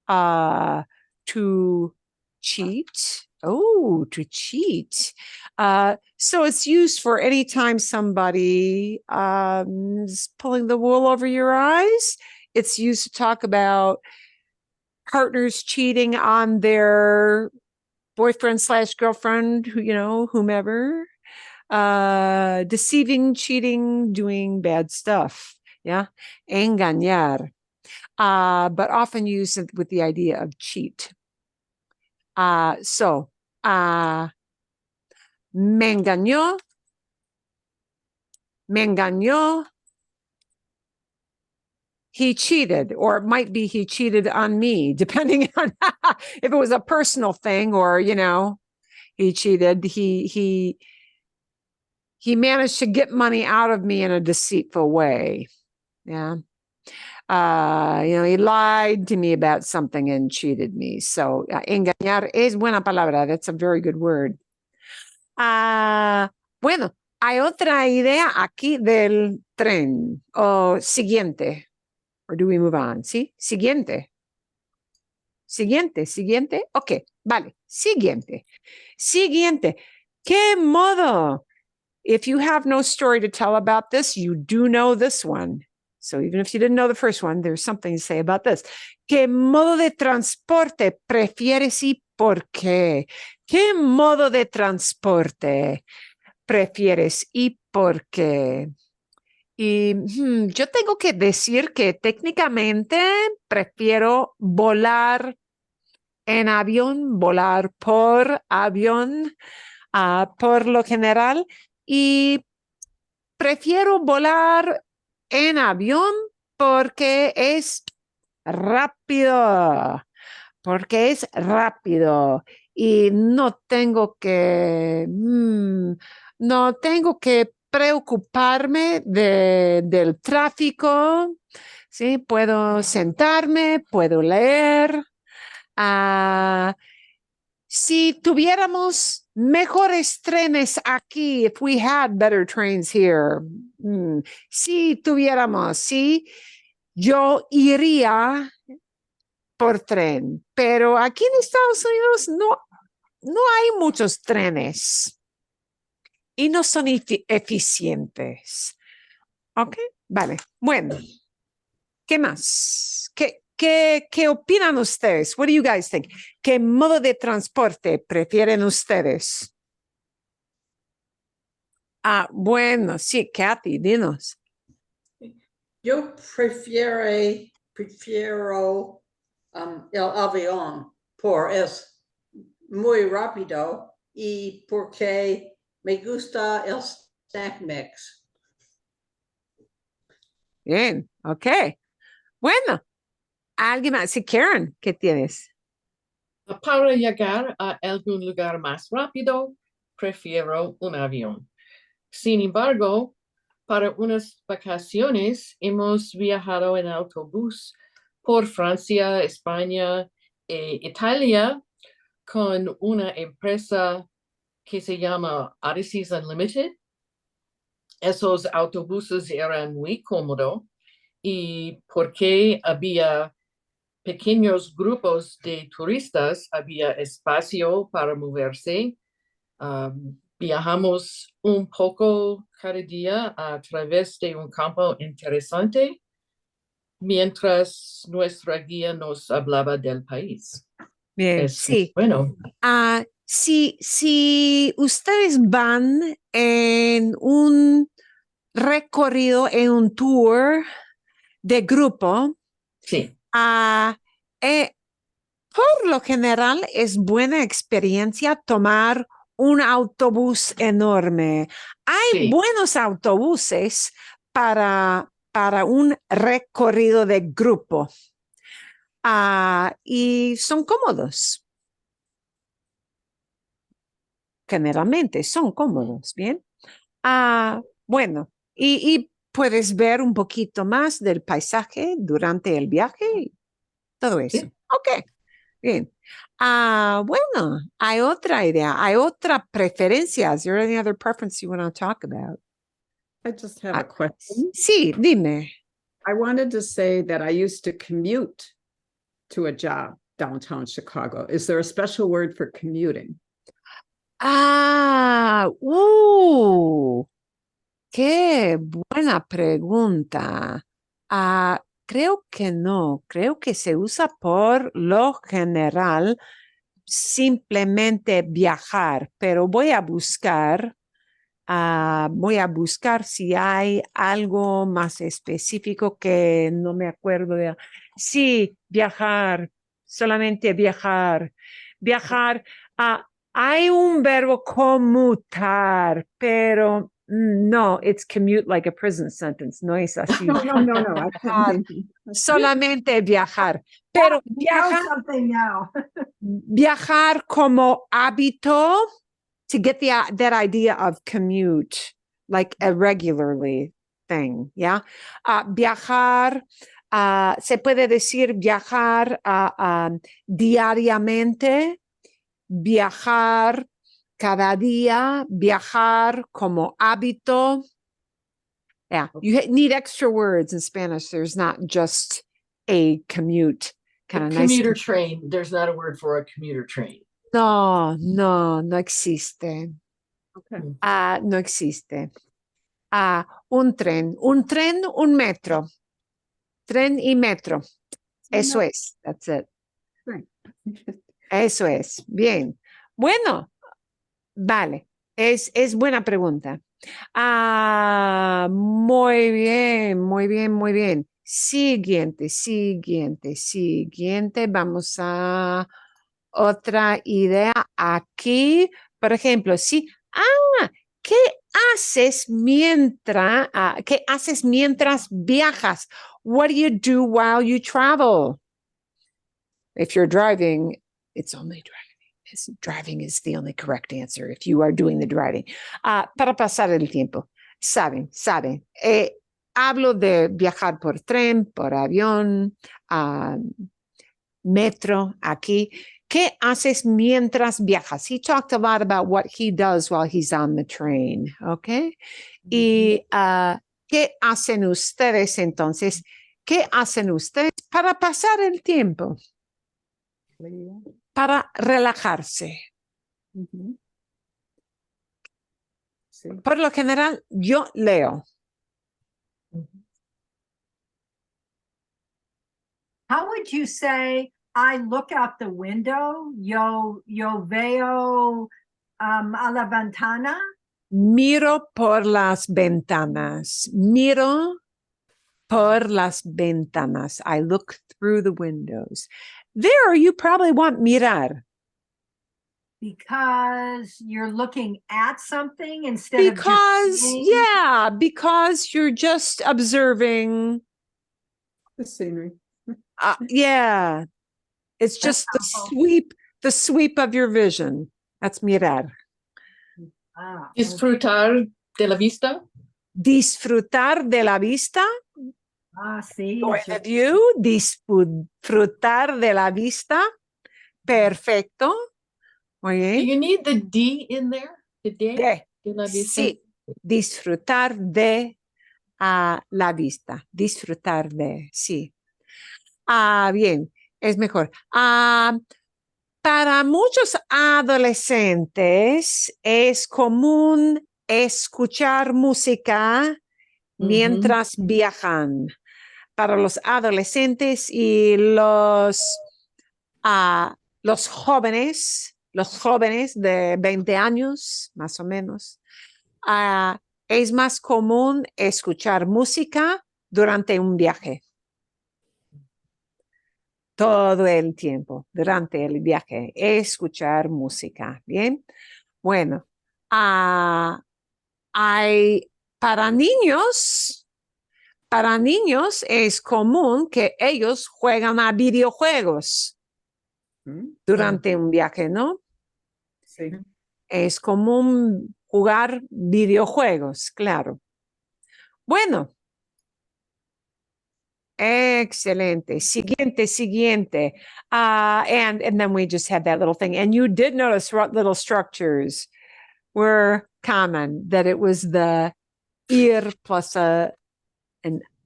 to cheat. Oh, to cheat. So it's used for any time somebody is pulling the wool over your eyes. It's used to talk about partners cheating on their boyfriend / girlfriend, whomever, deceiving, cheating, doing bad stuff. Yeah. Engañar. But often used with the idea of cheat. So, me engañó. He cheated, or it might be he cheated on me, depending on if it was a personal thing or, he cheated. He he managed to get money out of me in a deceitful way. Yeah. He lied to me about something and cheated me. So, engañar es buena palabra. That's a very good word. Bueno, hay otra idea aquí del tren. Siguiente. Or do we move on? ¿Sí? Siguiente. Siguiente. Ok, vale. Siguiente. ¿Qué modo? If you have no story to tell about this, you do know this one. So even if you didn't know the first one, there's something to say about this. ¿Qué modo de transporte prefieres y por qué? ¿Qué modo de transporte prefieres y por qué? Y yo tengo que decir que técnicamente prefiero volar en avión, volar por avión, por lo general, y prefiero volar en avión porque es rápido, y no tengo que preocuparme del tráfico, ¿sí? Puedo sentarme, puedo leer. Si tuviéramos mejores trenes aquí, if we had better trains here, si tuviéramos, sí, yo iría por tren, pero aquí en Estados Unidos no hay muchos trenes y no son eficientes. ¿Ok? Vale. Bueno, ¿qué más? ¿Qué opinan ustedes? What do you guys think? ¿Qué modo de transporte prefieren ustedes? Bueno, sí, Kathy, dinos. Yo prefiero el avión es muy rápido y porque me gusta el snack mix. Bien, ok. Bueno, alguien más. Sí, Karen, ¿qué tienes? Para llegar a algún lugar más rápido, prefiero un avión. Sin embargo, para unas vacaciones hemos viajado en autobús por Francia, España e Italia con una empresa que se llama Odysseys Unlimited. Esos autobuses eran muy cómodos y porque había pequeños grupos de turistas, había espacio para moverse. Viajamos un poco cada día a través de un campo interesante mientras nuestra guía nos hablaba del país. Bien, Es sí. bueno. Si ustedes van en un recorrido, en un tour de grupo, Sí, por lo general es buena experiencia tomar un autobús enorme. Hay sí. buenos autobuses para un recorrido de grupo. Y son cómodos. Generalmente son cómodos, ¿bien? Bueno, y puedes ver un poquito más del paisaje durante el viaje y todo eso. Sí. Ok, bien. Bueno, hay otra idea, hay otra preferencia. Is there any other preference you want to talk about? I just have a question. Sí, dime. I wanted to say that I used to commute to a job downtown Chicago. Is there a special word for commuting? Qué buena pregunta. Creo que no, creo que se usa por lo general simplemente viajar, pero voy a buscar si hay algo más específico que no me acuerdo de. Sí, viajar, solamente viajar. Viajar, hay un verbo conmutar, pero no, it's commute like a prison sentence, no es así. No. I couldn't think. Solamente viajar, pero You know something now. viajar como hábito, to get that idea of commute. like a regularly thing, ¿ya? Viajar, se puede decir viajar diariamente, viajar cada día, viajar como hábito. Yeah, you need extra words in Spanish. There's not just a commute. A Kind of commuter nice. train. There's not a word for a commuter train. No, no existe. Okay. No existe. Un tren, un metro. Tren y metro. Eso es. That's it. Right. Eso es. Bien. Bueno, vale. Es buena pregunta. Muy bien, muy bien, muy bien. Siguiente. Vamos a otra idea aquí. Por ejemplo, sí. ¿Qué haces mientras viajas? What do you do while you travel? If you're driving, it's only driving. Driving is the only correct answer if you are doing the driving. Para pasar el tiempo. Saben. Hablo de viajar por tren, por avión, metro, aquí. ¿Qué haces mientras viajas? He talked a lot about what he does while he's on the train, ¿ok? Y ¿qué hacen ustedes entonces? ¿Qué hacen ustedes para pasar el tiempo? Para relajarse. Sí. Por lo general, yo leo. How would you say I look out the window? Yo veo a la ventana. Miro por las ventanas. Miro por las ventanas. I look through the windows. There, you probably want mirar. Because you're looking at something instead of Because, just seeing? yeah, because you're just observing. The scenery. Yeah, it's just the sweep of your vision. That's mirar. Disfrutar de la vista. Disfrutar de la vista. Sí. With you, disfrutar de la vista. Perfecto. Muy bien. Do you need the D in there? The D De. de la vista. Sí, disfrutar de la vista. Disfrutar de, sí. Bien, es mejor. Para muchos adolescentes es común escuchar música mientras viajan. Para los adolescentes y los jóvenes de 20 años, más o menos, es más común escuchar música durante un viaje. Todo el tiempo, durante el viaje, escuchar música. Bien, bueno, para niños es común que ellos juegan a videojuegos durante un viaje, ¿no? Sí. Es común jugar videojuegos, claro. Bueno. Excelente. Siguiente. And then we just had that little thing. And you did notice what little structures were common, that it was the ir plus an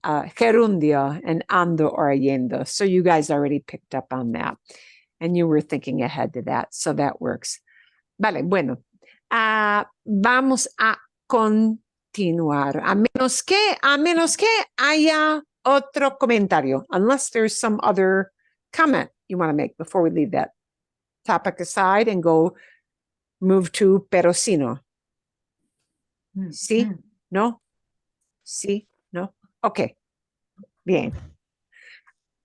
gerundio, and ando or yendo. So you guys already picked up on that. And you were thinking ahead to that. So that works. Vale, bueno. Vamos a continuar. A menos que haya otro comentario, unless there's some other comment you want to make before we leave that topic aside and move to pero sino. ¿Sí? ¿No? ¿Sí? ¿No? Ok. Bien.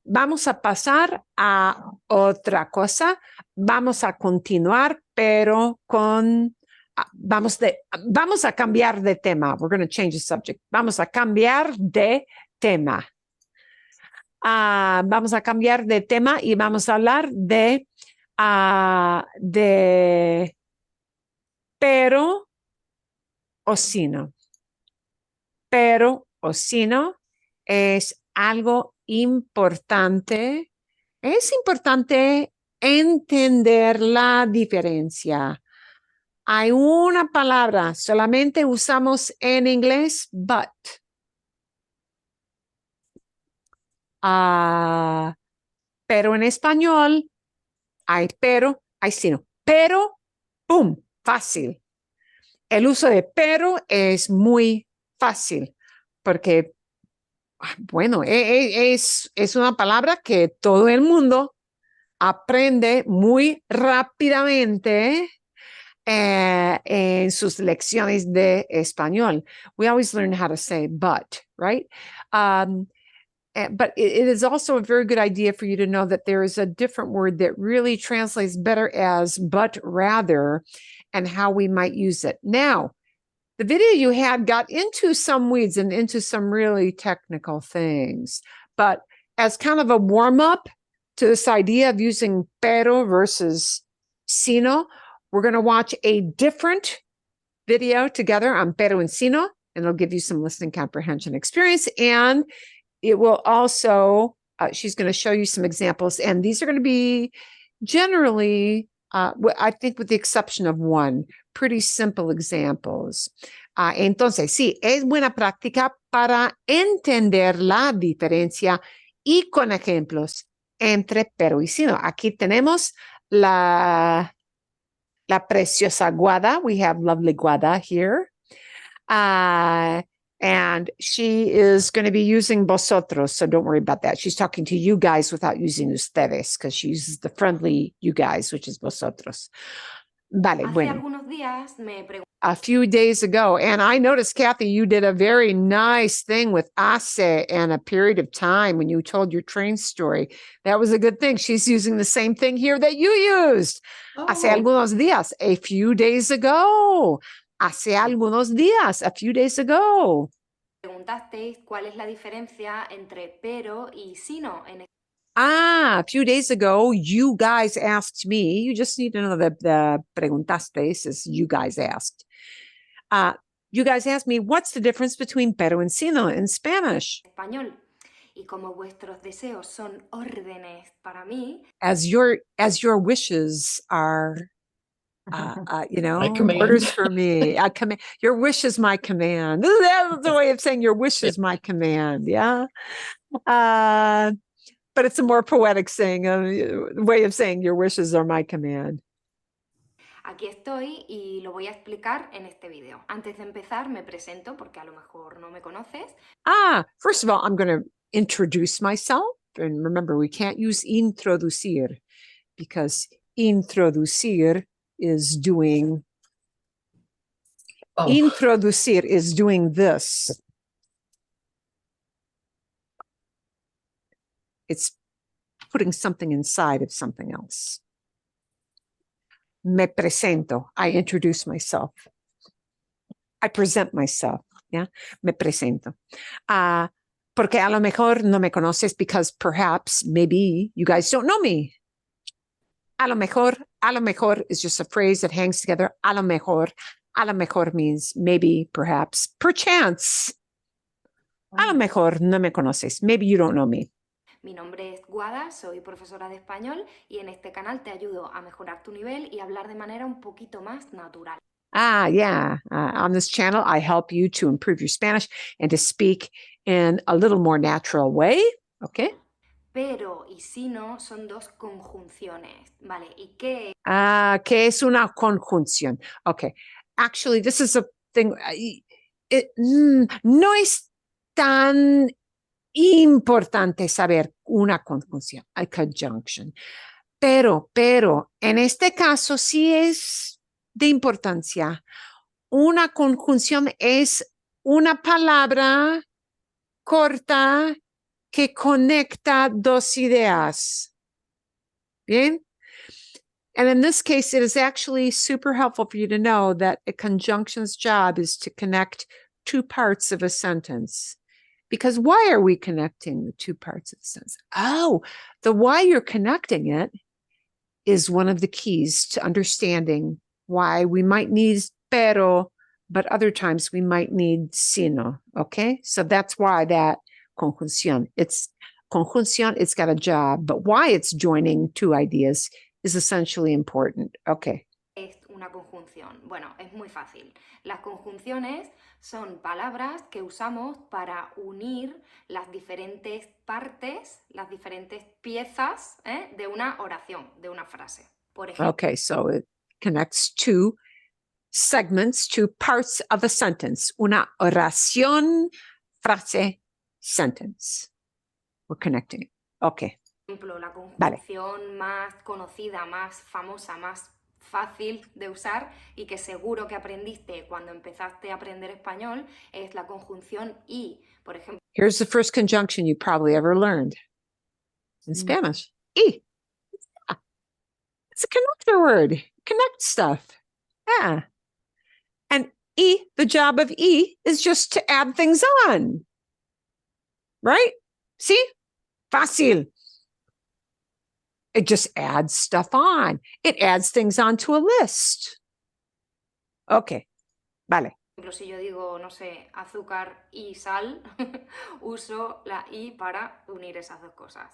Vamos a pasar a otra cosa. Vamos a continuar, pero vamos a cambiar de tema. We're going to change the subject. Vamos a cambiar de tema. Vamos a cambiar de tema y vamos a hablar de pero o sino. pero o sino es algo importante. Es importante entender la diferencia. Hay una palabra, solamente usamos en inglés, but. Pero en español hay pero, hay sino. Pero, ¡pum! Fácil. El uso de pero es muy fácil porque, bueno, es una palabra que todo el mundo aprende muy rápidamente en sus lecciones de español. We always learn how to say but, right? But it is also a very good idea for you to know that there is a different word that really translates better as but rather and how we might use it. Now, the video you had got into some weeds and into some really technical things, but as kind of a warm up to this idea of using pero versus sino, we're going to watch a different video together on pero and sino, and it'll give you some listening comprehension experience. And it will also, she's going to show you some examples, and these are going to be generally, I think with the exception of one, pretty simple examples. Entonces, sí, es buena práctica para entender la diferencia y con ejemplos entre pero y sino. Aquí tenemos la preciosa Guada. We have lovely Guada here. And she is going to be using vosotros, so don't worry about that. She's talking to you guys without using ustedes, because she uses the friendly you guys, which is vosotros. Vale, bueno. A few days ago, and I noticed, Kathy, you did a very nice thing with hace and a period of time when you told your train story. That was a good thing. She's using the same thing here that you used. Hace algunos días, a few days ago. Hace algunos días, a few days ago. Preguntasteis cuál es la diferencia entre pero y sino en a few days ago, you guys asked me, you just need to know that the preguntasteis is you guys asked. You guys asked me, what's the difference between pero and sino in Spanish? español. Y como vuestros deseos son órdenes para mí, As your wishes are, you know, orders for me. Your wish is my command. That's the way of saying your wish is my command. Yeah. But it's a more poetic saying, way of saying your wishes are my command. aquí estoy y lo voy a explicar en este vídeo. Antes de empezar me presento porque a lo mejor no me conoces. First of all, I'm going to introduce myself. And remember, we can't use introducir because introducir is doing, introducir is doing this. It's putting something inside of something else. Me presento. I introduce myself. I present myself. Yeah. Me presento. Porque a lo mejor no me conoces because perhaps, maybe you guys don't know me. A lo mejor is just a phrase that hangs together. A lo mejor means maybe, perhaps, perchance. A lo mejor no me conoces. Maybe you don't know me. Mi nombre es Guada, soy profesora de español y en este canal te ayudo a mejorar tu nivel y hablar de manera un poquito más natural. Yeah. On this channel, I help you to improve your Spanish and to speak in a little more natural way. Okay. Pero y sino son dos conjunciones, ¿vale? ¿Y qué? ¿Qué es una conjunción? Okay. Actually, this is a thing. No es tan importante saber una conjunción, a conjunction. Pero, en este caso sí es de importancia. Una conjunción es una palabra corta que conecta dos ideas. Bien? And in this case, it is actually super helpful for you to know that a conjunction's job is to connect two parts of a sentence. Because why are we connecting the two parts of the sentence? The why you're connecting it is one of the keys to understanding why we might need pero but other times we might need sino. Okay, so that's why that conjunción. It's got a job, but why it's joining two ideas is essentially important. Okay. Es una conjunción. Bueno, es muy fácil. Las conjunciones son palabras que usamos para unir las diferentes partes, las diferentes piezas de una oración, de una frase. Por ejemplo, Okay, so it connects two segments, two parts of a sentence. Una oración, frase, sentence. We're connecting it. Okay. la conjunción más conocida, más famosa, más fácil de usar y que seguro que aprendiste cuando empezaste a aprender español es la conjunción y. Por ejemplo, here's the first conjunction you probably ever learned in Spanish. Y. It's a connector word. Connect stuff. Yeah. And y, the job of y is just to add things on. Right? See? Fácil. It just adds stuff on. It adds things onto a list. Okay. Vale. Por ejemplo, si yo digo, no sé, azúcar y sal, uso la y para unir esas dos cosas.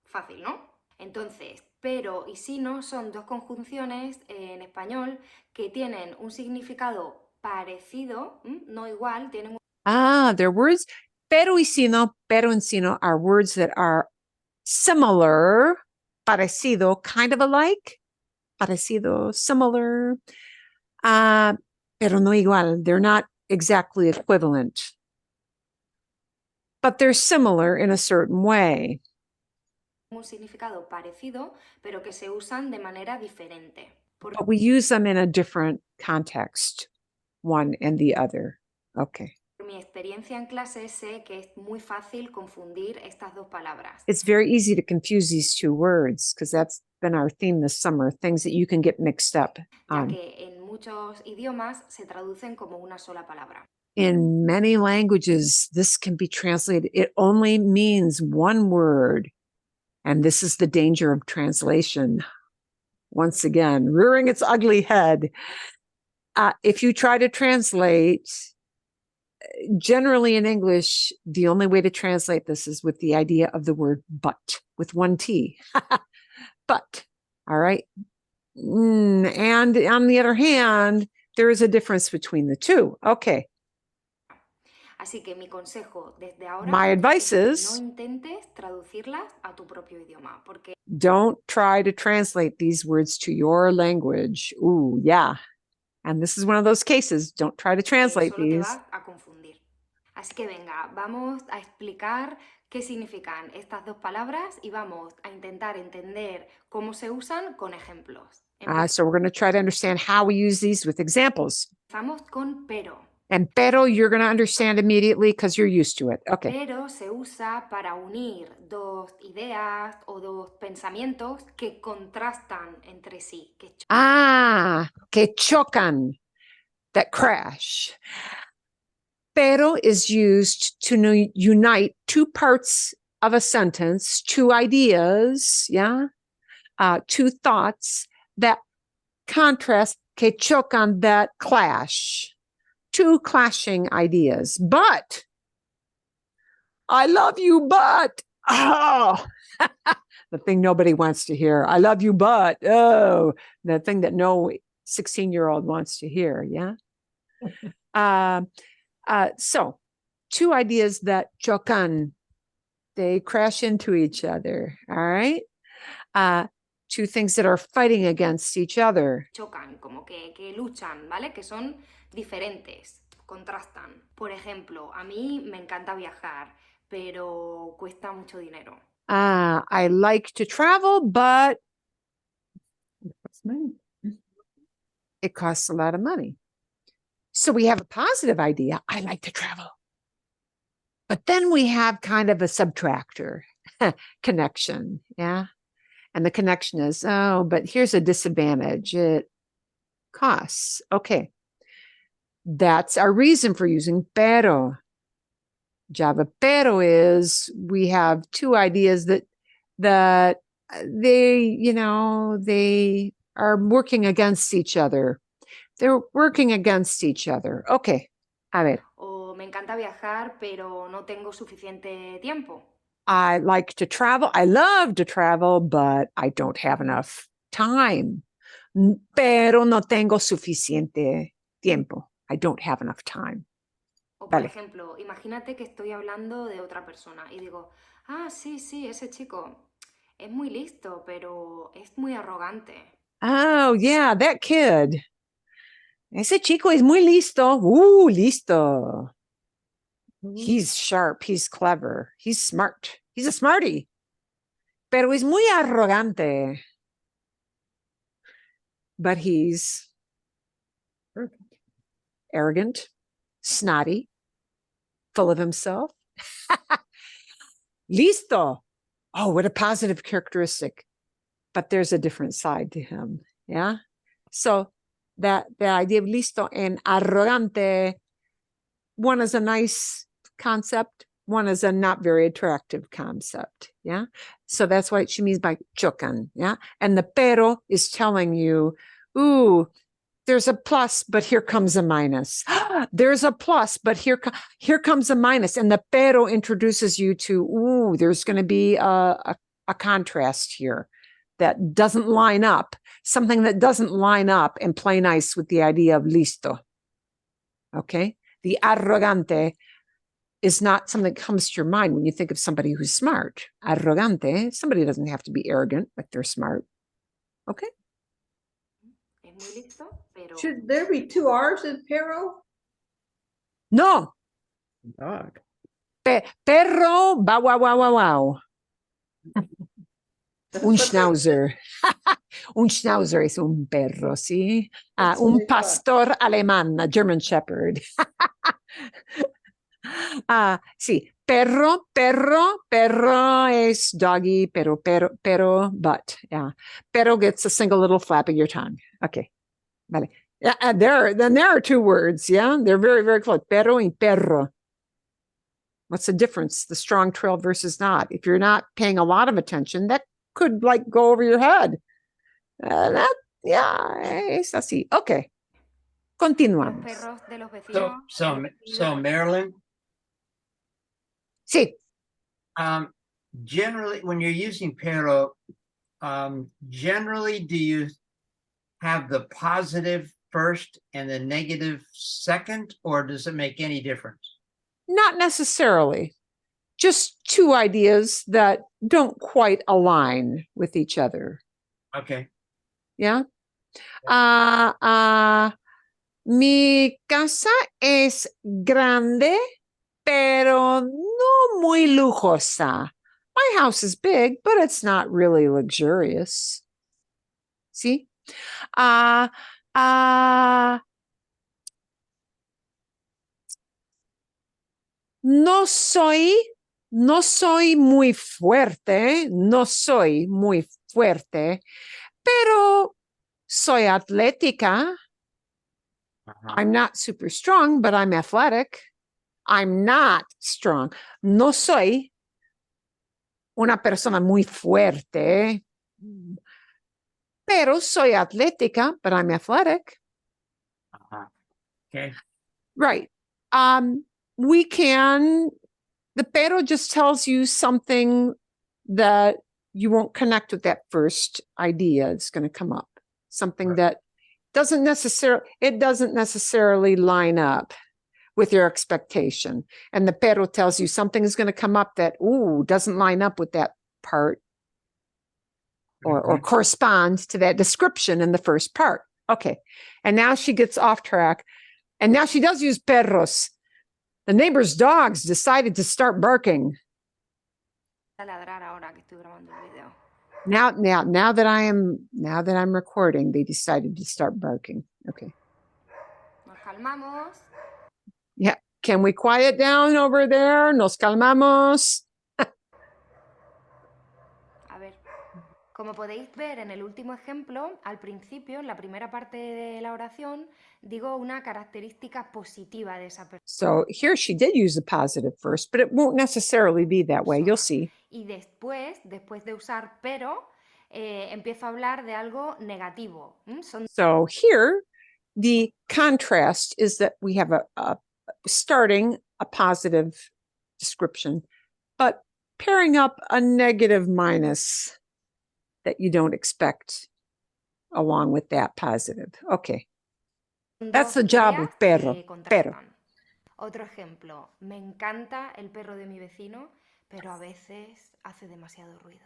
Fácil, ¿no? Entonces, pero y sino son dos conjunciones en español que tienen un significado parecido, no igual, tienen un... They're words. Pero y sino are words that are similar, parecido, kind of alike, parecido, similar, pero no igual. They're not exactly equivalent, but they're similar in a certain way. Un significado parecido, pero que se usan de manera diferente. But we use them in a different context, one and the other. Okay. Por mi experiencia en clase sé que es muy fácil confundir estas dos palabras. It's very easy to confuse these two words because that's been our theme this summer, things that you can get mixed up Ya on. que en muchos idiomas se traducen como una sola palabra. In many languages, this can be translated. It only means one word. And this is the danger of translation. Once again, rearing its ugly head. If you try to translate, generally in English, the only way to translate this is with the idea of the word but, with one T. But, all right? And on the other hand, there is a difference between the two. Okay. Así que mi consejo desde ahora My advice es que is no intentes traducirlas a tu propio idioma, porque don't try to translate these words to your language. Ooh, yeah. And this is one of those cases. Don't try to translate solo te these. vas a confundir. Así que venga, vamos a explicar qué significan estas dos palabras y vamos a intentar entender cómo se usan con ejemplos. So we're going to try to understand how we use these with examples. Empezamos con pero. And pero you're going to understand immediately because you're used to it. Okay. Pero se usa para unir dos ideas o dos pensamientos que contrastan entre sí. Que chocan, that crash. Pero is used to unite two parts of a sentence, two ideas, yeah, two thoughts that contrast, que chocan, that clash. Two clashing ideas. But I love you, but oh, the thing nobody wants to hear. I love you, but oh, the thing that no 16-year-old wants to hear. Yeah. So two ideas that chocan, they crash into each other. All right. Two things that are fighting against each other. Chocan, como que luchan, ¿vale? Que son diferentes, contrastan. Por ejemplo, a mí me encanta viajar, pero cuesta mucho dinero. I like to travel, but it costs a lot of money. So we have a positive idea. I like to travel. But then we have kind of a subtractor connection. Yeah. And the connection is, oh, but here's a disadvantage. It costs. Okay. That's our reason for using pero. Java pero is we have two ideas that they are working against each other. They're working against each other. Okay. A ver. O me encanta viajar, pero no tengo suficiente tiempo. I like to travel. I love to travel, but I don't have enough time. Pero no tengo suficiente tiempo. I don't have enough time. O por Vale. ejemplo, imagínate que estoy hablando de otra persona y digo, ah, sí, sí, ese chico es muy listo, pero es muy arrogante. Oh, yeah, that kid. Ese chico es muy listo. Listo. He's sharp. He's clever. He's smart. He's a smarty. Pero es muy arrogante. But he's arrogant, snotty, full of himself. Listo. Oh, what a positive characteristic. But there's a different side to him. Yeah. So that the idea of listo and arrogante, one is a nice concept, one is a not very attractive concept. Yeah. So that's what she means by chocan. Yeah. And the pero is telling you, ooh, there's a plus, but here comes a minus. There's a plus, but here comes a minus. And the pero introduces you to, ooh, there's going to be a contrast here that doesn't line up, something that doesn't line up and play nice with the idea of listo. Okay? The arrogante is not something that comes to your mind when you think of somebody who's smart. Arrogante, somebody doesn't have to be arrogant, but they're smart. Okay? Es muy listo, pero... Should there be two R's in pero? No. Dog. Perro, bow, wow, wow, wow, wow. Un schnauzer. Un schnauzer es un perro, ¿sí? Un pastor alemán, a German shepherd. Sí, perro es doggy, pero, but, yeah. Pero gets a single little flap of your tongue. Okay, vale. Then there are two words, yeah? They're very, very close. Pero y perro. What's the difference? The strong trail versus not. If you're not paying a lot of attention, that could like go over your head. Es así. Okay. Los Continuamos. perros de los vecinos. So Marilyn, Sí. generally, when you're using pero, generally, do you have the positive first and the negative second, or does it make any difference? Not necessarily. Just two ideas that don't quite align with each other. Okay. Yeah. Mi casa es grande, pero no muy lujosa. My house is big, but it's not really luxurious. See? No soy muy fuerte, pero soy atlética. I'm not super strong, but I'm athletic. I'm not strong. No soy una persona muy fuerte, pero soy atlética, but I'm athletic. Okay. Right. The pero just tells you something that you won't connect with that first idea. It's going to come up. Something Right. that doesn't necessarily line up with your expectation. And the pero tells you something is going to come up that, doesn't line up with that part or corresponds to that description in the first part. Okay. And now she gets off track. And now she does use perros. The neighbor's dogs decided to start barking. A ladrar ahora que estoy grabando el video. Now that I'm recording, they decided to start barking. Okay. Nos calmamos. Yeah. Can we quiet down over there? Nos calmamos. A ver, como podéis ver en el último ejemplo, al principio, en la primera parte de la oración, digo una característica positiva de esa persona. So here she did use the positive first, but it won't necessarily be that way. You'll see. Y después de usar pero, empiezo a hablar de algo negativo. So here the contrast is that we have a starting a positive description, but pairing up a negative minus that you don't expect along with that positive. Okay. That's the job of perro. Pero. Otro ejemplo, me encanta el perro de mi vecino, pero a veces hace demasiado ruido.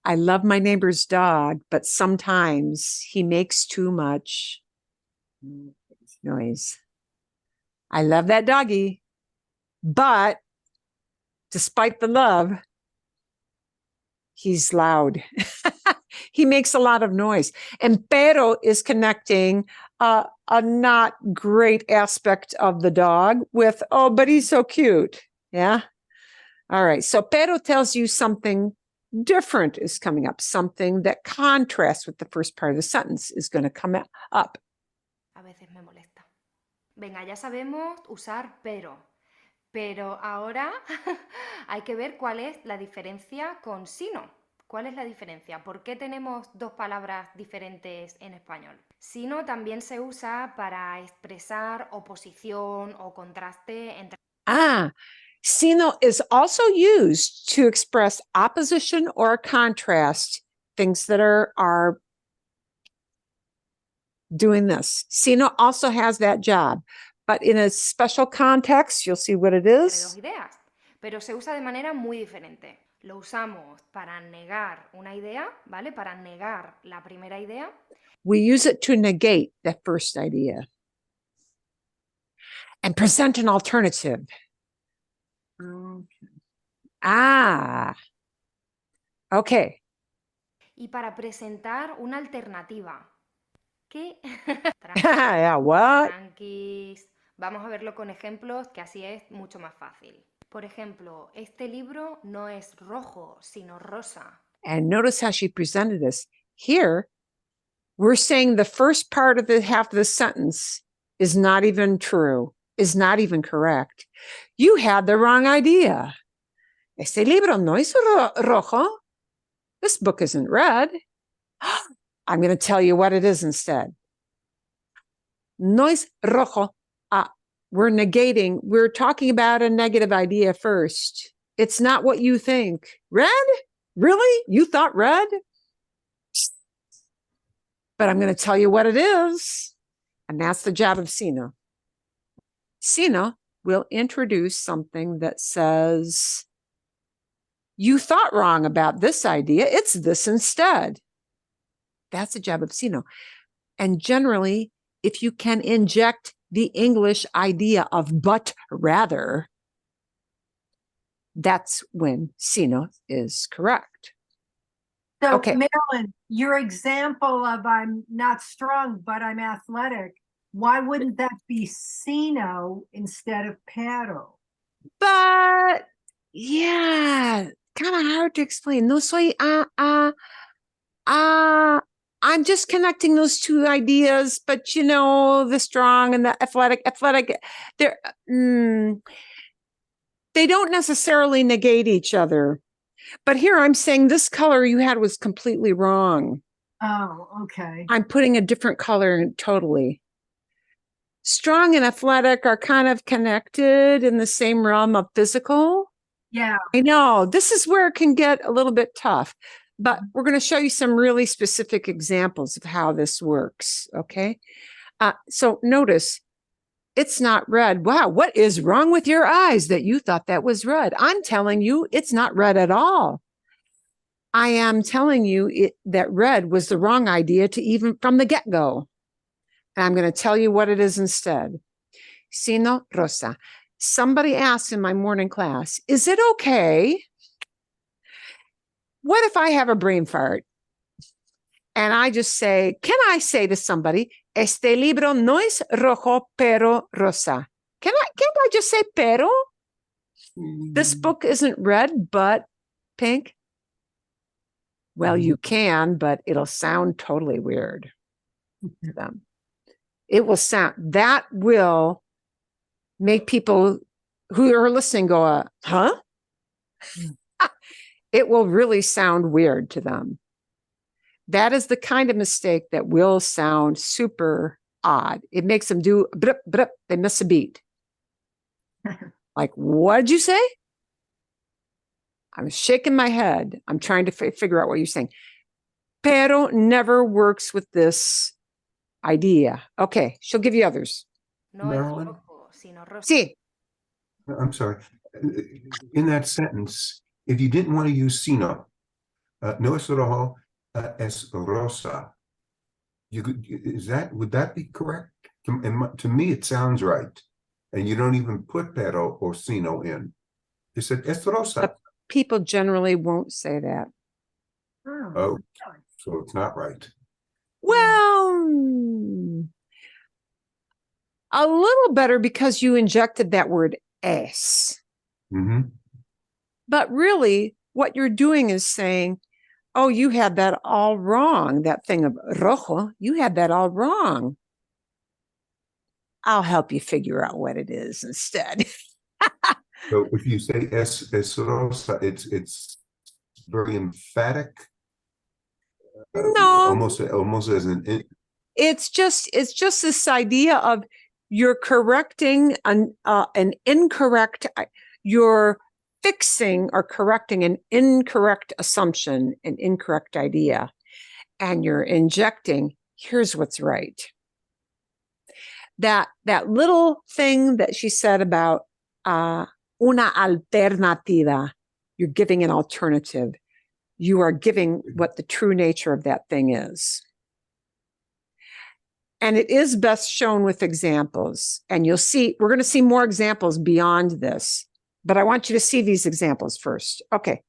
I love my neighbor's dog, but sometimes he makes too much noise. I love that doggy, but despite the love, he's loud. He makes a lot of noise. And pero is connecting a not great aspect of the dog with, oh, but he's so cute. Yeah. All right. So pero tells you something different is coming up, something that contrasts with the first part of the sentence is going to come up. A veces me molesta. Venga, ya sabemos usar pero ahora hay que ver cuál es la diferencia con sino. ¿Cuál es la diferencia? ¿Por qué tenemos dos palabras diferentes en español? Sino también se usa para expresar oposición o contraste entre... Sino is also used to express opposition or contrast, things that are doing this. Sino also has that job, but in a special context, you'll see what it is. Dos ideas, pero se usa de manera muy diferente. Lo usamos para negar una idea, ¿vale? Para negar la primera idea. We use it to negate the first idea and present an alternative. Okay. Y para presentar una alternativa. ¿Qué? Yeah, what? Tranquis. Vamos a verlo con ejemplos, que así es mucho más fácil. Por ejemplo, este libro no es rojo, sino rosa. And notice how she presented this. Here, we're saying the first part of the half of the sentence is not even true, is not even correct. You had the wrong idea. Este libro no es rojo. This book isn't red. I'm going to tell you what it is instead. No es rojo. We're negating. We're talking about a negative idea first. It's not what you think. Red? Really? You thought red? But I'm going to tell you what it is. And that's the job of sino. Sino will introduce something that says, you thought wrong about this idea. It's this instead. That's the job of sino. And generally, if you can inject the English idea of but rather, that's when sino is correct. So, Okay. Marilyn, your example of I'm not strong, but I'm athletic, why wouldn't that be sino instead of pero? But yeah, kind of hard to explain. No soy I'm just connecting those two ideas, but you know, the strong and the athletic, they're they don't necessarily negate each other. But here I'm saying this color you had was completely wrong. Oh, okay. I'm putting a different color in totally. Strong and athletic are kind of connected in the same realm of physical. Yeah. I know this is where it can get a little bit tough, but we're going to show you some really specific examples of how this works. Okay. So notice it's not red. Wow. What is wrong with your eyes that you thought that was red? I'm telling you, it's not red at all. I am telling you that red was the wrong idea to even from the get-go. And I'm going to tell you what it is instead. Sino rosa. Somebody asked in my morning class, is it okay? What if I have a brain fart? And I just say, can I say to somebody, este libro no es rojo, pero rosa? Can't I just say pero? This book isn't red, but pink. Well, you can, but it'll sound totally weird to them. It will sound, that will make people who are listening go, huh? It will really sound weird to them. That is the kind of mistake that will sound super odd. It makes them do brup, brup, they miss a beat. Like, what did you say? I'm shaking my head. I'm trying to figure out what you're saying. Pero never works with this idea. Okay, she'll give you others. No es Marilyn? rojo, sino rosa. Sí. I'm sorry. In that sentence, if you didn't want to use sino, no es rojo, es rosa. Would that be correct? To me, it sounds right. And you don't even put pero or sino in. You said es rosa. But people generally won't say that. Oh, so it's not right. Well, a little better because you injected that word es. Mm-hmm. But really, what you're doing is saying, oh, you had that all wrong. That thing of rojo, you had that all wrong. I'll help you figure out what it is instead. So if you say es rosa, it's very emphatic. No, Almost as an. it's just this idea of you're correcting an incorrect. You're fixing or correcting an incorrect assumption, an incorrect idea, and you're injecting. Here's what's right. That little thing that she said about una alternativa, you're giving an alternative. You are giving what the true nature of that thing is. And it is best shown with examples. And you'll see, we're going to see more examples beyond this. But I want you to see these examples first. Okay.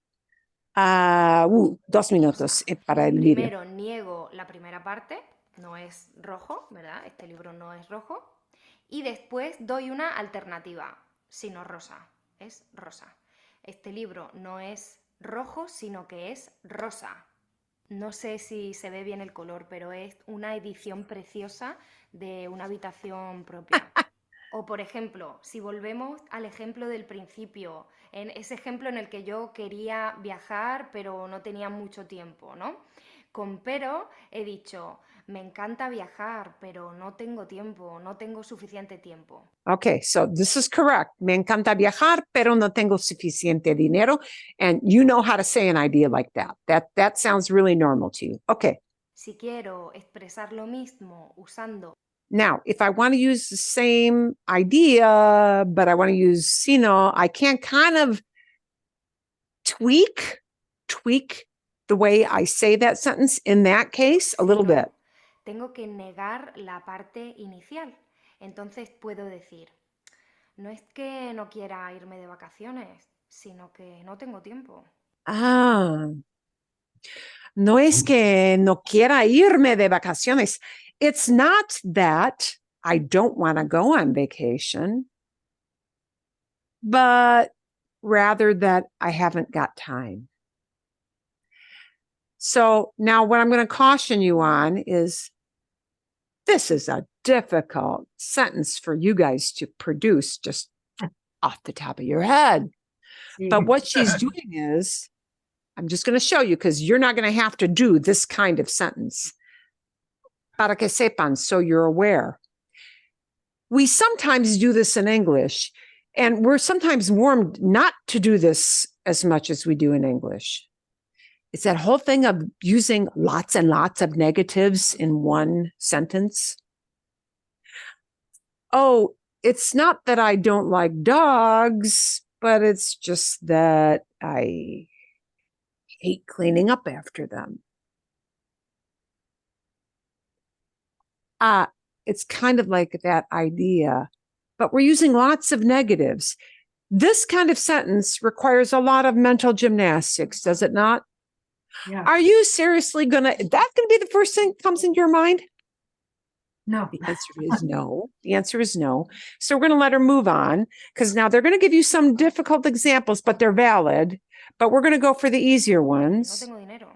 2 minutos para el vídeo. Primero niego la primera parte, no es rojo, ¿verdad? Este libro no es rojo. Y después doy una alternativa, sino rosa, es rosa. Este libro no es rojo, sino que es rosa. No sé si se ve bien el color, pero es una edición preciosa de una habitación propia. O, por ejemplo, si volvemos al ejemplo del principio, en ese ejemplo en el que yo quería viajar, pero no tenía mucho tiempo, ¿no? Con pero he dicho, me encanta viajar, pero no tengo tiempo, no tengo suficiente tiempo. Okay, so this is correct. Me encanta viajar, pero no tengo suficiente dinero. And you know how to say an idea like that. That sounds really normal to you. Okay. Si quiero expresar lo mismo usando Now, if I want to use the same idea, but I want to use sino, I can kind of tweak the way I say that sentence in that case a little bit. Tengo que negar la parte inicial. Entonces puedo decir, no es que no quiera irme de vacaciones, sino que no tengo tiempo. Ah, no es que no quiera irme de vacaciones. It's not that I don't want to go on vacation, but rather that I haven't got time. So now what I'm going to caution you on is this is a difficult sentence for you guys to produce just off the top of your head. But what she's doing is, I'm just going to show you because you're not going to have to do this kind of sentence. Para que sepan, so you're aware. We sometimes do this in English, and we're sometimes warned not to do this as much as we do in English. It's that whole thing of using lots and lots of negatives in one sentence. Oh, it's not that I don't like dogs, but it's just that I hate cleaning up after them. It's kind of like that idea, but we're using lots of negatives. This kind of sentence requires a lot of mental gymnastics, does it not? Yeah. Are you seriously that's going to be the first thing that comes into your mind? No. The answer is no. The answer is no. So we're going to let her move on because now they're going to give you some difficult examples, but they're valid. But we're going to go for the easier ones. No tengo dinero.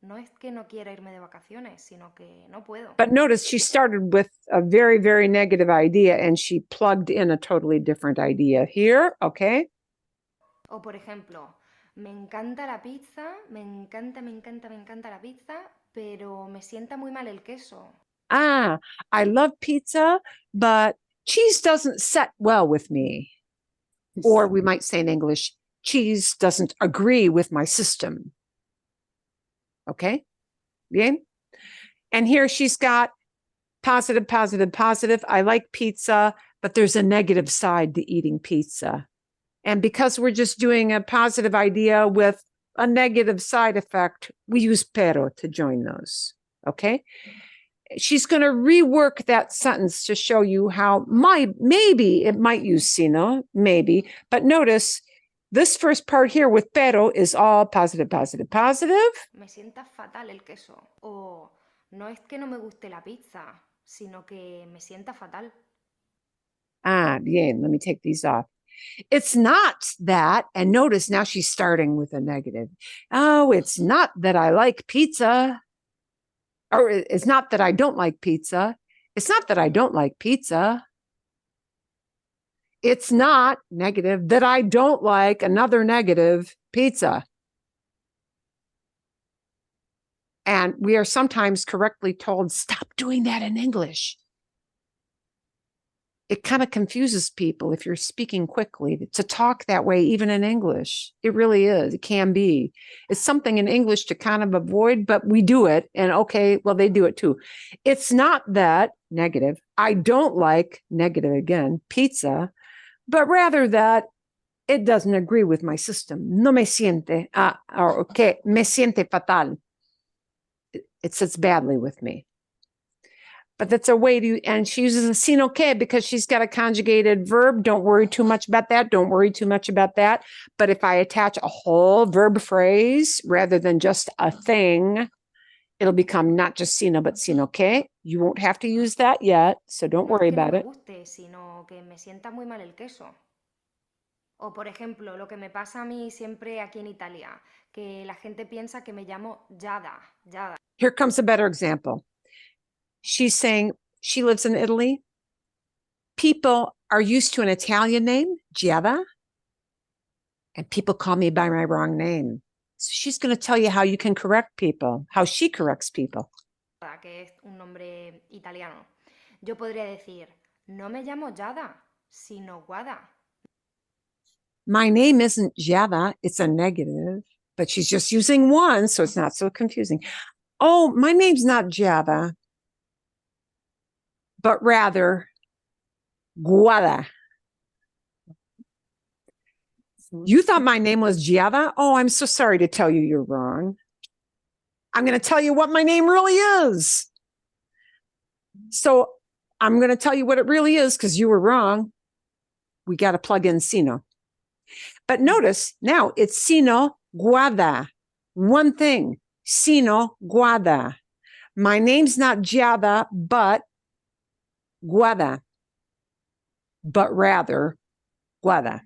No es que no quiera irme de vacaciones, sino que no puedo. But notice she started with a very, very negative idea and she plugged in a totally different idea here. Okay. O por ejemplo, me encanta la pizza, me encanta la pizza, pero me sienta muy mal el queso. I love pizza, but cheese doesn't set well with me. Or we might say in English, cheese doesn't agree with my system. Okay? Bien? And here she's got positive, positive, positive. I like pizza, but there's a negative side to eating pizza. And because we're just doing a positive idea with a negative side effect, we use pero to join those. Okay? She's going to rework that sentence to show you how maybe it might use sino, maybe. But notice this first part here with pero is all positive, positive, positive. Me sienta fatal el queso. O no es que no me guste la pizza, sino que me sienta fatal. Bien, let me take these off. It's not that, and notice now she's starting with a negative. Oh, it's not that I like pizza. Or it's not that I don't like pizza. It's not that I don't like pizza. It's not negative that I don't like another negative pizza. And we are sometimes correctly told, stop doing that in English. It kind of confuses people if you're speaking quickly to talk that way, even in English. It really is. It can be. It's something in English to kind of avoid, but we do it. And okay, well, they do it too. It's not that negative. I don't like negative again, pizza, but rather that it doesn't agree with my system. No me siente, or que me siente fatal. It sits badly with me. But that's a way to, and she uses a sino que because she's got a conjugated verb. Don't worry too much about that. Don't worry too much about that. But if I attach a whole verb phrase rather than just a thing, it'll become not just sino, but sino que. You won't have to use that yet, so don't worry about it. No es que no me guste, sino que me sienta muy mal el queso. O, por ejemplo, lo que me pasa a mí siempre aquí en Italia, que la gente piensa que me llamo Yada. Here comes a better example. She's saying she lives in Italy. People are used to an Italian name, Giada, and people call me by my wrong name. So she's going to tell you how you can correct people, how she corrects people. Que es un nombre italiano. Yo podría decir, no me llamo Yada, sino Guada. My name isn't Giada, it's a negative, but she's just using one, so it's not so confusing. Oh, my name's not Giada, but rather Guada. You thought my name was Giada? Oh, I'm so sorry to tell you you're wrong. I'm going to tell you what my name really is. So I'm going to tell you what it really is because you were wrong. We got to plug in sino. But notice now it's sino guada. One thing, sino guada. My name's not Giada, but Guada. But rather Guada.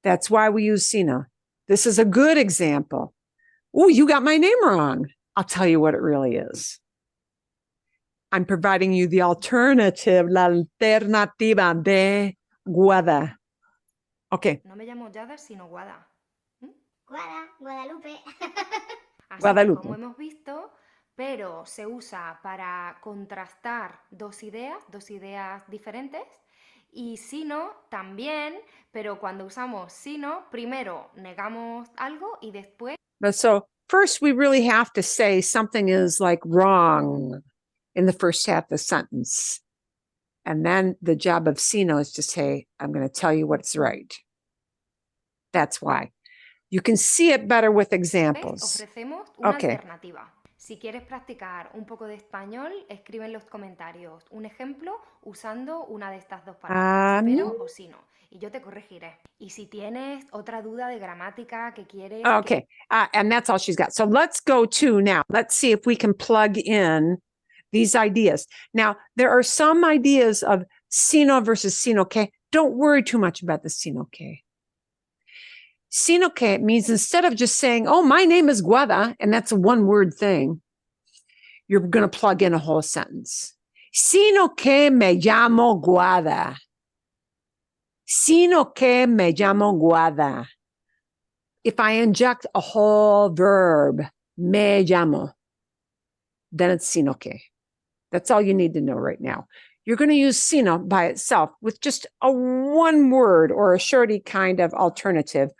That's why we use sino. This is a good example. Oh, you got my name wrong. I'll tell you what it really is. I'm providing you the alternative, la alternativa de Guada. Okay. No me llamo Yada, sino Guada. Guadalupe. Así Guadalupe. que, como hemos visto, pero se usa para contrastar dos ideas diferentes, y sino también, pero cuando usamos sino, primero negamos algo y después. So first we really have to say something is like wrong in the first half of the sentence. And then the job of sino is to say, I'm going to tell you what's right. That's why. You can see it better with examples. Ofrecemos una alternativa. Si quieres practicar un poco de español, escribe en los comentarios un ejemplo usando una de estas dos palabras, pero o sino, y yo te corregiré. Y si tienes otra duda de gramática que quieres... Okay, and that's all she's got. So let's go to now. Let's see if we can plug in these ideas. Now, there are some ideas of sino versus sino que. Don't worry too much about the sino que. Sino que means instead of just saying, oh, my name is Guada, and that's a one-word thing, you're going to plug in a whole sentence. Sino que me llamo Guada. Sino que me llamo Guada. If I inject a whole verb, me llamo. then it's sino que. That's all you need to know right now. You're going to use sino by itself with just a one word or a shorty kind of alternative,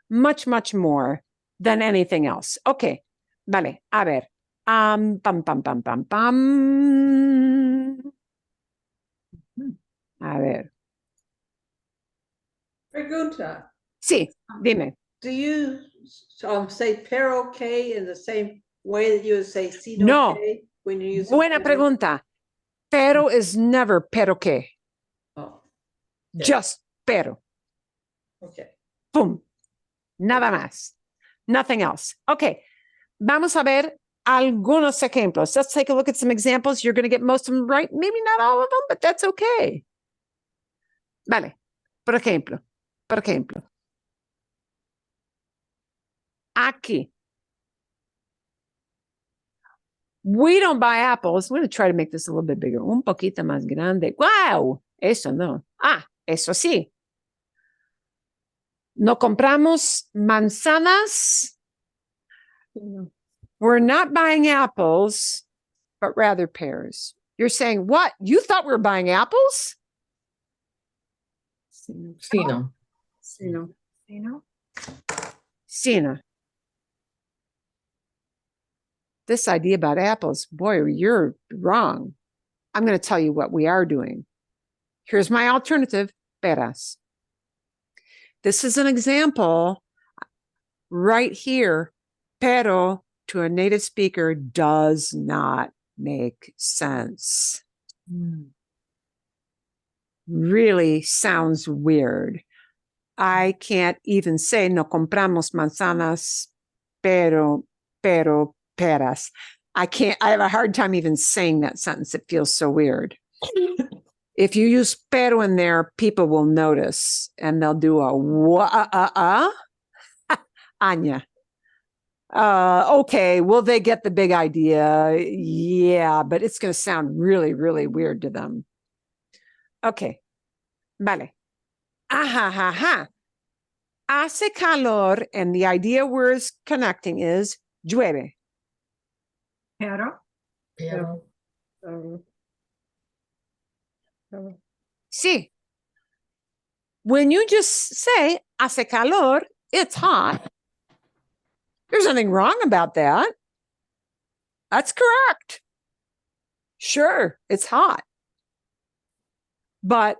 much, much more than anything else. Okay, vale, a ver. Pam, pam, pam, pam, pam. A ver. Pregunta. Sí, dime. Do you say pero que in the same way that you would say sino No. que when you use Buena pregunta. Pero is never pero que. Oh, Just pero. okay. Pum. Nada más. Nothing else. Okay. Vamos a ver algunos ejemplos. Let's take a look at some examples. You're going to get most of them right. Maybe not all of them, but that's okay. Vale. Por ejemplo. Aquí. We don't buy apples. I'm going to try to make this a little bit bigger. Un poquito más grande. Wow. Eso no. Ah, eso sí. No compramos manzanas. We're not buying apples, but rather pears. You're saying, what? You thought we were buying apples? Sino. Sina. This idea about apples, boy, you're wrong. I'm going to tell you what we are doing. Here's my alternative, peras. This is an example right here. Pero to a native speaker does not make sense. Really sounds weird. I can't even say no compramos manzanas, pero peras. I have a hard time even saying that sentence. It feels so weird. If you use pero in there, people will notice and they'll do a Anya. Okay, will they get the big idea? Yeah, but it's going to sound really, really weird to them. Okay. Vale. Hace calor, and the idea we're connecting is llueve. Pero. Sí. When you just say hace calor, it's hot. There's nothing wrong about that. That's correct. Sure, it's hot. But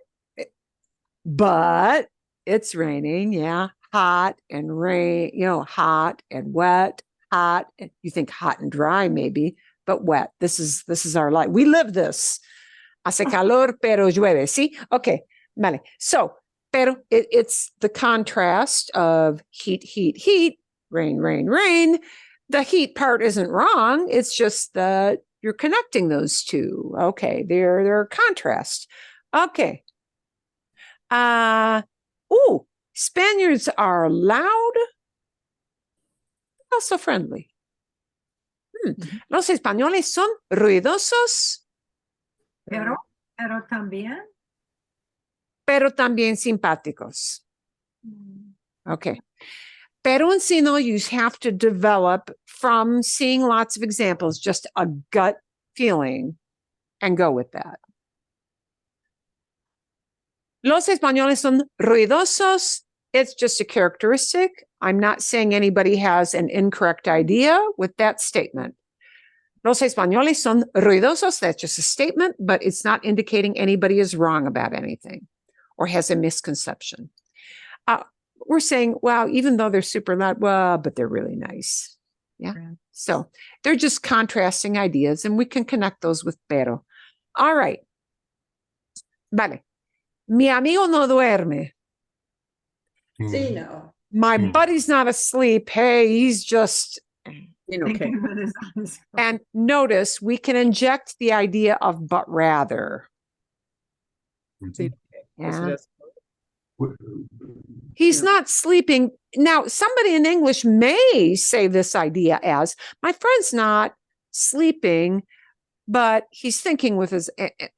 it's raining, yeah. Hot and rain, hot and wet, hot. You think hot and dry maybe, but wet. This is our life. We live this. Hace calor, pero llueve. See? Okay. Vale. So, pero it's the contrast of heat, rain, rain, rain. The heat part isn't wrong. It's just that you're connecting those two. Okay. They're contrast. Okay. Spaniards are loud, also friendly. Los españoles son ruidosos, Pero también. pero también simpáticos. Okay. Pero and sino, you have to develop from seeing lots of examples, just a gut feeling and go with that. Los españoles son ruidosos. It's just a characteristic. I'm not saying anybody has an incorrect idea with that statement. Los españoles son ruidosos. That's just a statement, but it's not indicating anybody is wrong about anything or has a misconception. We're saying, wow, even though they're super loud, well, but they're really nice. Yeah. Right. So they're just contrasting ideas, and we can connect those with pero. All right. Vale. Mi amigo no duerme. Sino. My buddy's not asleep. Hey, he's just, Okay. and notice we can inject the idea of but rather. Yeah. He's not sleeping. Now, somebody in English may say this idea as, my friend's not sleeping, but he's thinking with his,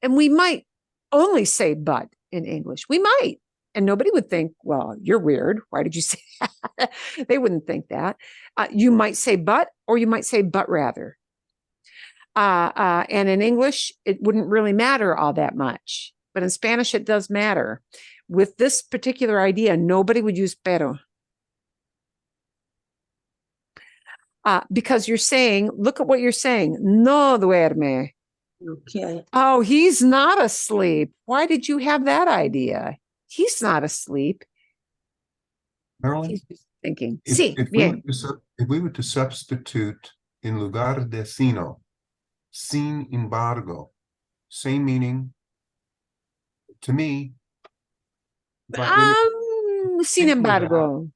and we might only say but in English. We might. And nobody would think, well, you're weird. Why did you say that? They wouldn't think that. You might say but, or you might say but rather. And in English, it wouldn't really matter all that much. But in Spanish, it does matter. With this particular idea, nobody would use pero. Because you're saying, look at what you're saying. No duerme. Okay. Oh, he's not asleep. Why did you have that idea? He's not asleep. Marilyn, He's just thinking. if, Sí, if, bien. if we were to substitute in lugar de sino, sin embargo, same meaning to me, but Sin embargo,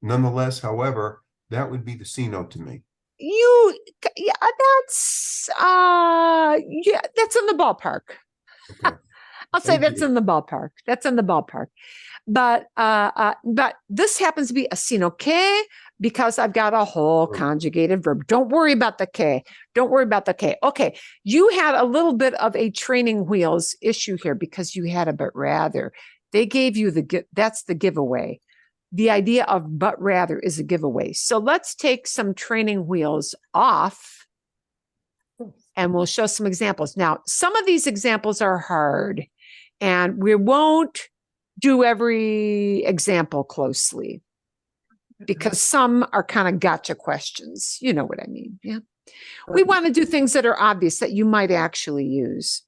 nonetheless, however, that would be the sino to me. yeah, that's in the ballpark. Okay. I'll say Thank that's you. in the ballpark. That's in the ballpark. But this happens to be a sino que because I've got a whole conjugated verb. Don't worry about the que. Don't worry about the que. Okay, you had a little bit of a training wheels issue here because you had a but rather. They gave you that's the giveaway. The idea of but rather is a giveaway. So let's take some training wheels off and we'll show some examples. Now, some of these examples are hard and we won't do every example closely because some are kind of gotcha questions. You know what I mean? Yeah. We want to do things that are obvious that you might actually use.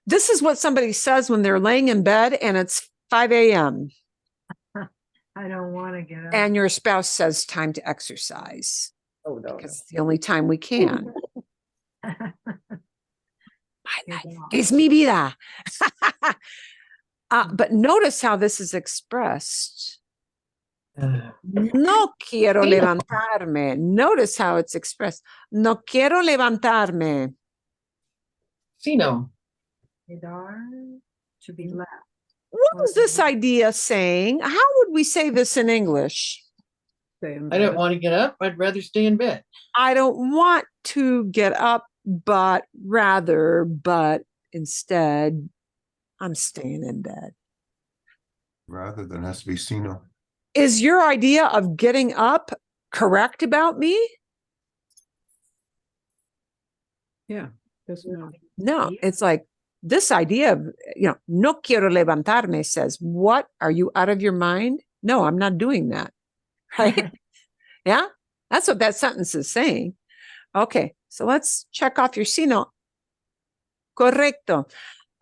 This is what somebody says when they're laying in bed and it's 5 a.m. I don't want to get up. and your spouse says time to exercise. Oh, no. Because it's the only time we can. My Good life job. is mi vida. But notice how this is expressed. No quiero levantarme. Notice how it's expressed. No quiero levantarme. Sino. To be left. What is this idea saying? How would we say this in English? I don't want to get up. I'd rather stay in bed. I don't want to get up, but instead, I'm staying in bed. Rather than has to be sino. Is your idea of getting up correct about me? Yeah. There's no. No, it's like this idea of, no quiero levantarme says, what? Are you out of your mind? No, I'm not doing that. Right? Yeah, that's what that sentence is saying. Okay, so let's check off your sino. Correcto.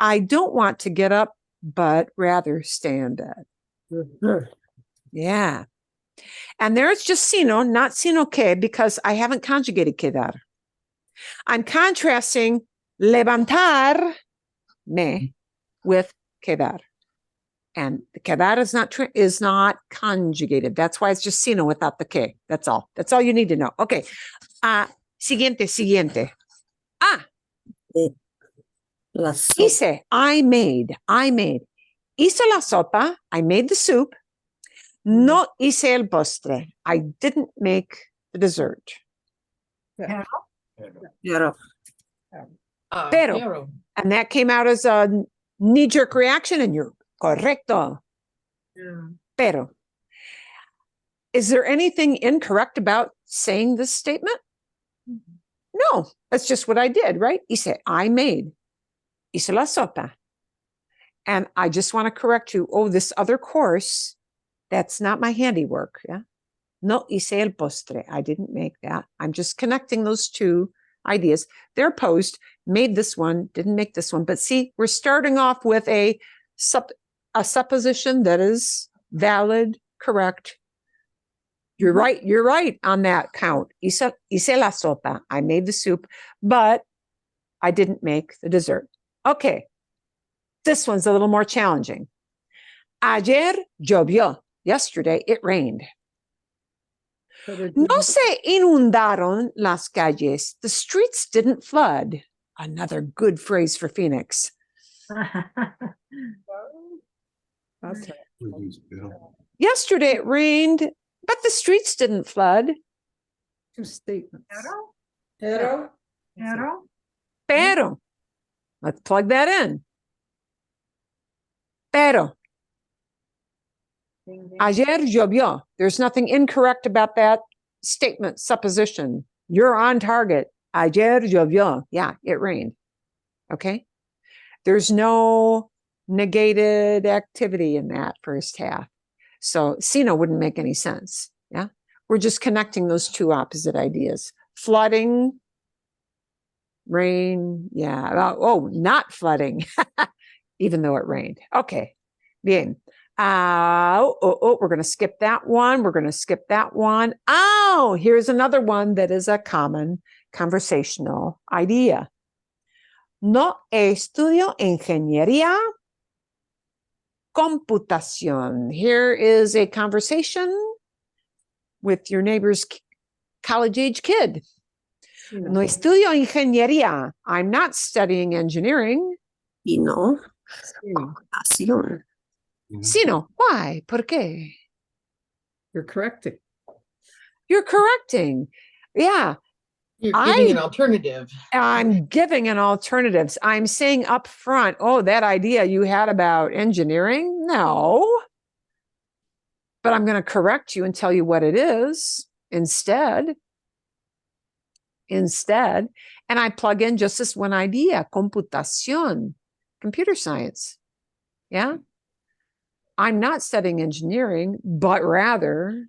I don't want to get up, but rather stay in bed. Yeah. And there it's just sino, not sino que, because I haven't conjugated quedar. I'm contrasting levantar me with quedar. And the quedar is not conjugated. That's why it's just sino without the que. That's all. That's all you need to know. Okay. Siguiente. La sopa. Hice, I made. Hice la sopa, I made the soup. No hice el postre, I didn't make the dessert. Pero. Pero. And that came out as a knee-jerk reaction and you're correcto. Pero. Is there anything incorrect about saying this statement? No, that's just what I did, right? Hice, I made. Hice la sopa. And I just want to correct you. Oh, this other course, that's not my handiwork. Yeah. No hice el postre. I didn't make that. I'm just connecting those two ideas. They're opposed. Made this one, didn't make this one. But see, we're starting off with a supposition that is valid, correct. You're right on that count. Hice la sopa. I made the soup, but I didn't make the dessert. Okay. This one's a little more challenging. Ayer llovió. Yesterday it rained. No se inundaron las calles. The streets didn't flood. Another good phrase for Phoenix. That's Yesterday it rained, but the streets didn't flood. two statements. Pero. Pero. Let's plug that in. Pero. Ayer llovió. There's nothing incorrect about that statement, supposition. You're on target. Ayer llovió. Yeah, it rained. Okay. There's no negated activity in that first half. So sino wouldn't make any sense. Yeah. We're just connecting those two opposite ideas. Flooding, rain. Yeah. Oh, not flooding, even though it rained. Okay. Bien. We're going to skip that one. We're going to skip that one. Oh, here's another one that is a common conversational idea. No estudio ingeniería computación. Here is a conversation with your neighbor's college-age kid. No estudio ingeniería. I'm not studying engineering. Sino computación. Sino, why? ¿Por qué? You're correcting. You're correcting. Yeah. You're giving an alternative. I'm giving an alternative. I'm saying up front, oh, that idea you had about engineering? No. But I'm going to correct you and tell you what it is instead. And I plug in just this one idea, computación, computer science. Yeah. I'm not studying engineering, but rather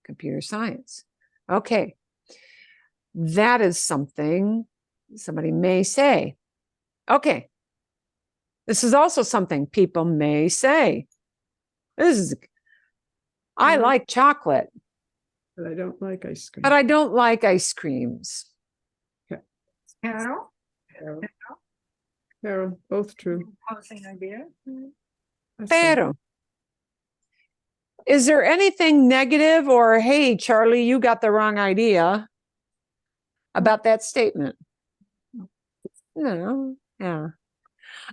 computer science. Okay. That is something somebody may say. Okay. This is also something people may say. I like chocolate. But I don't like ice cream. But I don't like ice creams. Okay. Carol? Carol, both true. Opposing idea? Pero. Is there anything negative or, hey, Charlie, you got the wrong idea about that statement? No. Yeah.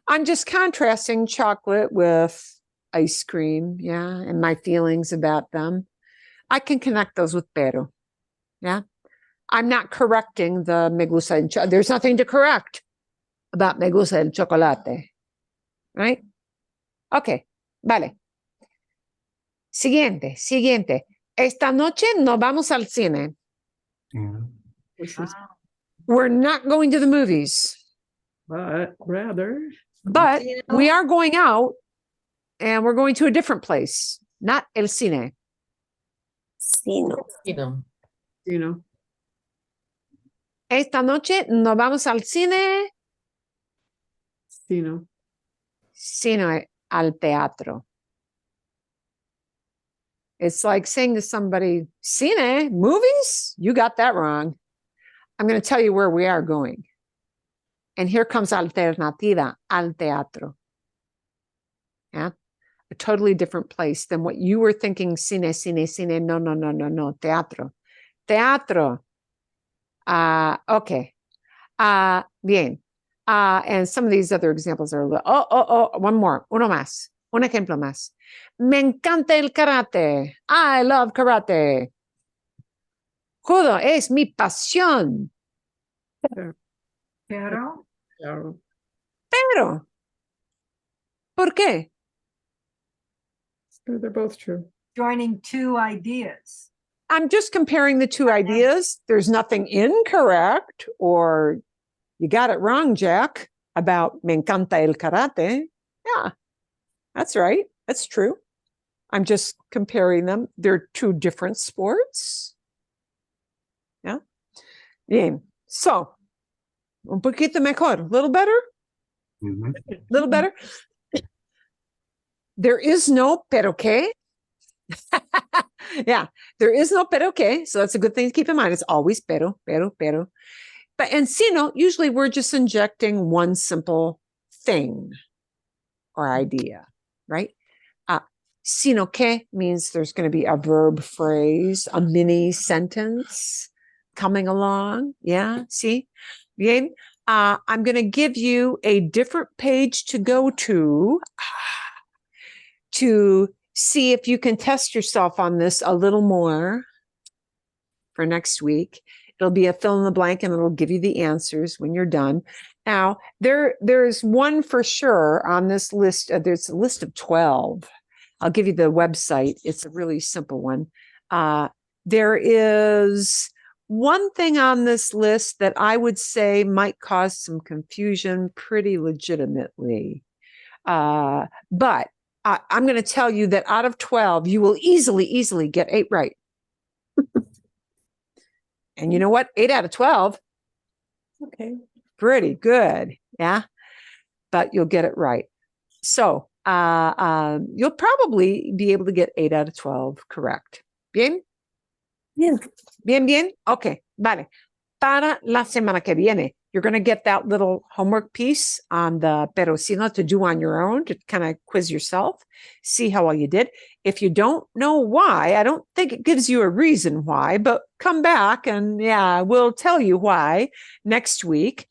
I'm just contrasting chocolate with ice cream. Yeah. And my feelings about them. I can connect those with pero. Yeah. I'm not correcting the me gusta el chocolate. There's nothing to correct about me gusta el chocolate. Right? Okay. Vale. Siguiente. Esta noche no vamos al cine. We're not going to the movies. But rather. But we are going out and we're going to a different place. Not el cine. Sino. Esta noche no vamos al cine. Sino al teatro. It's like saying to somebody, cine, movies? You got that wrong. I'm going to tell you where we are going. And here comes alternativa, al teatro. Yeah. A totally different place than what you were thinking, cine. No, teatro. Teatro. Okay. Bien. And some of these other examples are, one more, uno más, un ejemplo más. Me encanta el karate. I love karate. Judo es mi pasión. Pero? Pero. ¿Por qué? They're both true. Joining two ideas. I'm just comparing the two ideas. There's nothing incorrect or you got it wrong, Jack, about me encanta el karate. Yeah, that's right. That's true. I'm just comparing them. They're two different sports. Yeah. Bien. So, un poquito mejor. A little better? Little better? There is no pero que. Yeah, there is no pero que. So that's a good thing to keep in mind. It's always pero. But in sino, usually we're just injecting one simple thing or idea, right? Sino que means there's going to be a verb phrase, a mini sentence coming along. Yeah, see? Bien. I'm going to give you a different page to go to see if you can test yourself on this a little more for next week. It'll be a fill in the blank and it'll give you the answers when you're done. Now, there's one for sure on this list. There's a list of 12. I'll give you the website. It's a really simple one. There is one thing on this list that I would say might cause some confusion pretty legitimately. But I'm going to tell you that out of 12, you will easily get 8 right. And you know what? 8 out of 12. Okay. Pretty good. Yeah. But you'll get it right. So you'll probably be able to get 8 out of 12 correct. Bien? Bien. Bien. Okay. Vale. Para la semana que viene, you're going to get that little homework piece on the pero sino to do on your own, to kind of quiz yourself, see how well you did. If you don't know why, I don't think it gives you a reason why, but come back and we'll tell you why next week.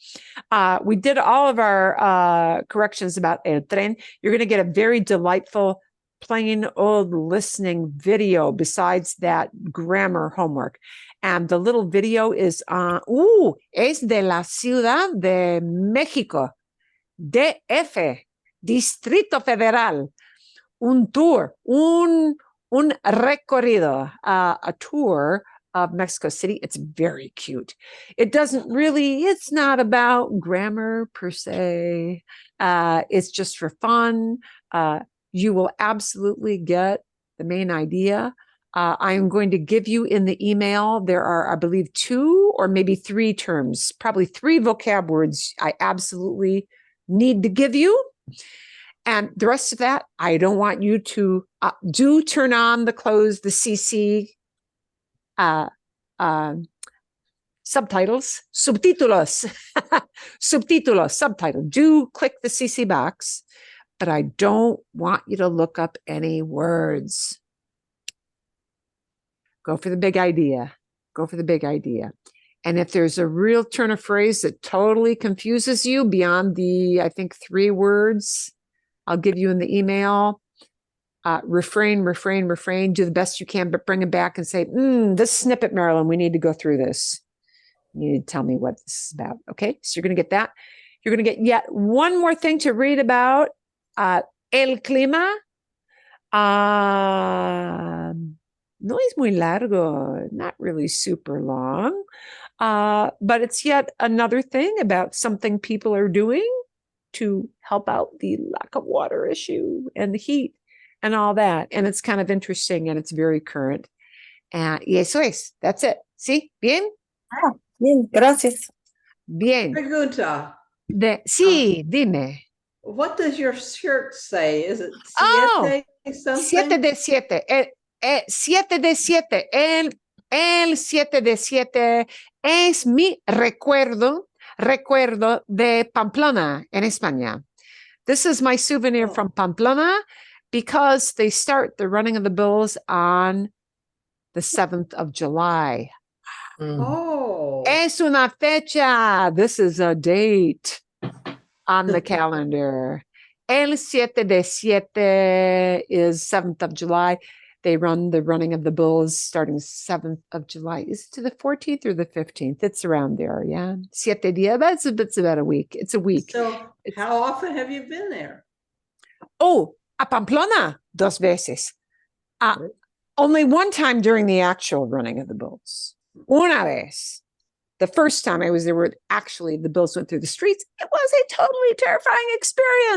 We did all of our corrections about el tren. You're going to get a very delightful plain old listening video besides that grammar homework. And the little video is es de la Ciudad de México, DF, Distrito Federal. Un tour, un recorrido, a tour of Mexico City. It's very cute. It's not about grammar per se. It's just for fun. You will absolutely get the main idea. I'm going to give you in the email, there are, I believe, 2 or maybe 3 terms, probably 3 vocab words I absolutely need to give you. And the rest of that, I don't want you to do turn on the CC subtitles, subtítulos, subtitle. Do click the CC box, but I don't want you to look up any words. Go for the big idea. And if there's a real turn of phrase that totally confuses you beyond the, I think, 3 words I'll give you in the email, refrain, do the best you can, but bring it back and say, this snippet, Marilyn, we need to go through this. You need to tell me what this is about. Okay, so you're going to get that. You're going to get yet one more thing to read about, el clima. No es muy largo, not really super long, but it's yet another thing about something people are doing to help out the lack of water issue and the heat and all that. And it's kind of interesting and it's very current. Y eso es. That's it. ¿Sí? ¿Bien? Bien, gracias. Bien. Pregunta. Sí, dime. What does your shirt say? Is it siete something? 7 de 7. 7 de 7. El 7 de 7 es mi recuerdo de Pamplona en España. This is my souvenir from Pamplona because they start the running of the bulls on the 7th of July. Oh. Es una fecha. This is a date on the calendar. El 7 de 7 is 7th of July. They run the running of the bulls starting 7th of July. Is it to the 14th or the 15th? It's around there, yeah. 7 días, it's about a week. It's a week. So how often have you been there? Oh, a Pamplona, 2 veces. Only one time during the actual running of the bulls. Una vez. The first time I was there, where actually the bulls went through the streets, it was a totally terrifying experience.